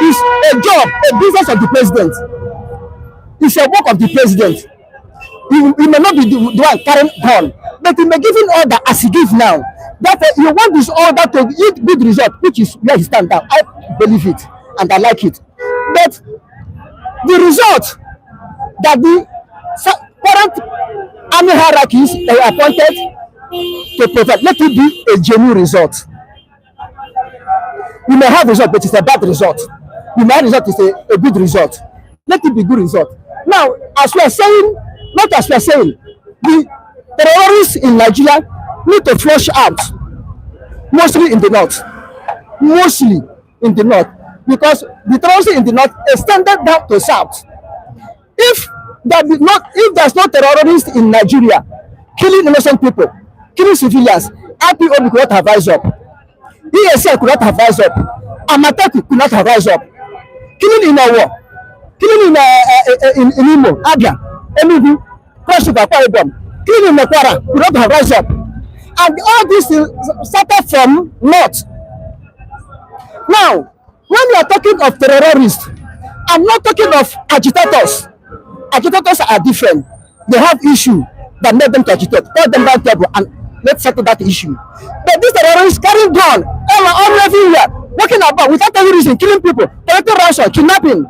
is a job, a business of the president. It's a work of the president. He may not be the one carrying gun, but he may give an order as he gives now. That you want this order to yield good result, which is where he stands now. I believe it and I like it. But the result that the current army hierarchies are appointed to provide, let it be a genuine result. We may have result, but it's a bad result. We may have result, it's a good result. Let it be good result. Now, as we are saying, not as we are saying, the terrorists in Nigeria need to flush out, mostly in the north. Mostly in the north. Because the terrorists in the north extended down to south. If there's no terrorists in Nigeria killing innocent people, killing civilians, IPOB could not have rise up. ESL could not have rise up. Amateku could not have rise up. Killing in a war, killing in Imo, Abia, Enugu, Cross River, Akwa Ibom, killing in Kwara could not have rise up. And all this started from north. Now, when you are talking of terrorists, I'm not talking of agitators. Agitators are different. They have issue that made them to agitate. Call them down table and let's settle that issue. But these terrorists carrying gun all everywhere, walking about without any reason, killing people, collecting ransom, kidnapping,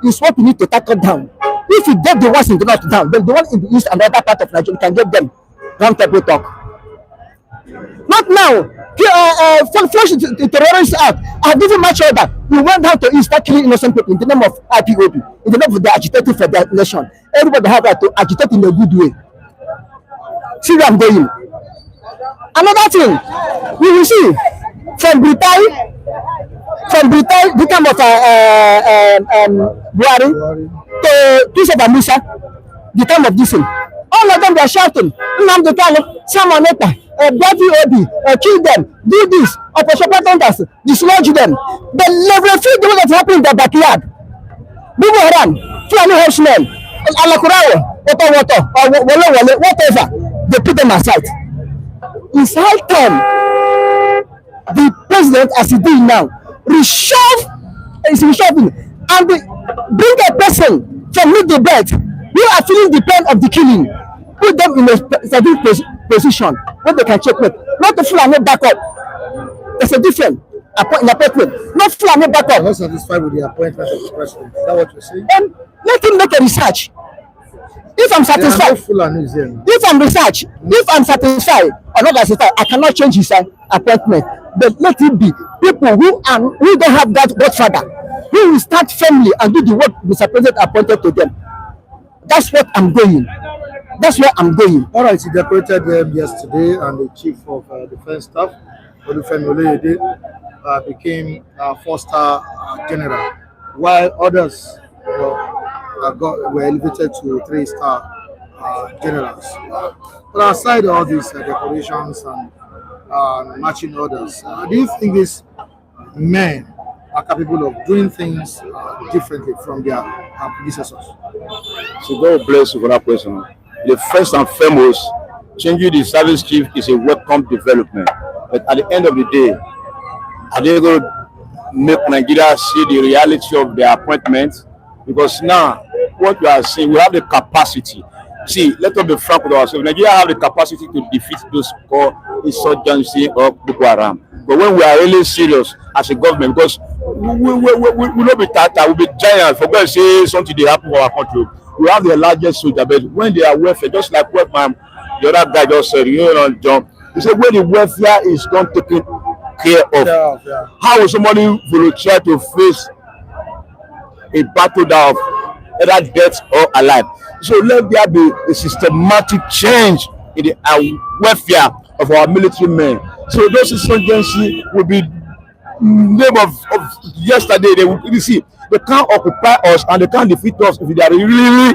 is what we need to tackle down. If we get the ones in the north down, then the one in the east and other part of Nigeria can get them round table talk. Not now. Flush the terrorists out. I have given much order. We went down to east, start killing innocent people in the name of IPOB, in the name of the agitating for their nation. Everybody have right to agitate in a good way. See where I'm going. Another thing, we will see from Britain, the time of Buhari to Christopher Musa, the time of this thing. All of them were shouting, Nnamdi Kanu, Simon Ekpa, kill them, do this, operation patents, dislodge them. But level feed the way that happened in their backyard. Boko Haram, Fulani horsemen, Alakurawa, or whatever, they put them aside. It's high time the president, as he did now, reshuffling and bring a person from the bed who are feeling the pain of the killing, put them in a certain position where they can check it. Not the Fulani back up. There's a different appointment. Not Fulani back up. I'm not satisfied with the appointment of the president. Is that what you're saying? Let him make a research. If I'm satisfied, if I'm satisfied or not satisfied, I cannot change his appointment. But let it be people who don't have that godfather, who will start firmly and do the work Mr. President appointed to them. That's what I'm going. That's where I'm going. All right, he decorated them yesterday, and the chief of defense staff, Olufemi Oluyede, became 4-star general, while others were elevated to 3-star generals. But aside all these decorations and matching orders, do you think these men are capable of doing things differently from their predecessors? So God bless you for that question. The first and foremost, changing the service chief is a welcome development. But at the end of the day, are they going to make Nigeria see the reality of their appointment? Because now, what we are seeing, we have the capacity See, let us be frank with ourselves. Nigeria have the capacity to defeat those called insurgency or Boko Haram. But when we are really serious as a government, because we will be tata, we will be giant. For God say something they happen for our country. We have the largest soldier, but when they are welfare, just like what the other guy just said, John, he said when the welfare is not taken care of, how will somebody volunteer to face a battle that of either death or alive? So let there be a systematic change in the welfare of our military men. So those insurgency will be name of yesterday. They will see they can't occupy us and they can't defeat us if they are really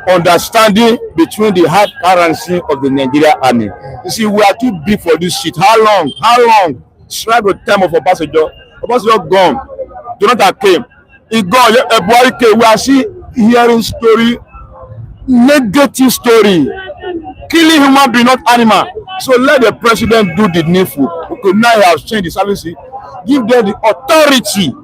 understanding between the hard currency of the Nigerian army. You see, we are too big for this shit. How long? How long? Strike the time of Obasanjo. Obasanjo gone. Jonathan came. He gone. Buhari came. We are still hearing story, negative story, killing human being, not animal. So let the president do the needful. Okay, now he has changed the service. Give them the authority,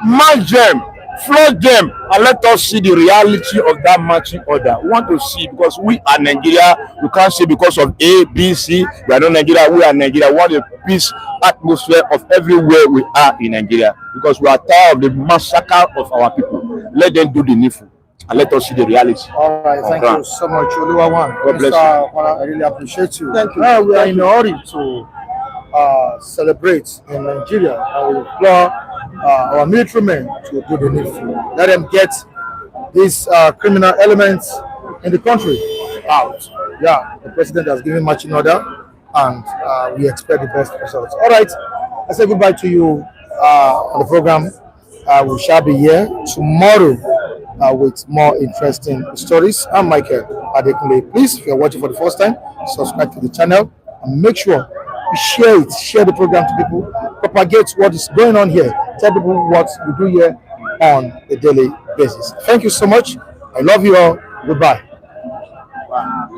match them, flood them, and let us see the reality of that marching order. We want to see, because we are Nigeria. We can't say because of A, B, C. We are not Nigeria. We are Nigeria. We want a peace atmosphere of everywhere we are in Nigeria, because we are tired of the massacre of our people. Let them do the needful and let us see the reality. All right, thank you so much, Oluwawan. God bless you. I really appreciate you. Thank you. Now we are in a hurry to celebrate in Nigeria, and we implore our military men to do the needful. Let them get these criminal elements in the country out. Yeah, the president has given marching order, and we expect the best results. All right, I say goodbye to you on the program. We shall be here tomorrow with more interesting stories. I'm Michael Adekunle. Please, if you're watching for the first time, subscribe to the channel and make sure you share it. Share the program to people. Propagate what is going on here. Tell people what we do here on a daily basis. Thank you so much. I love you all. Goodbye. Wow.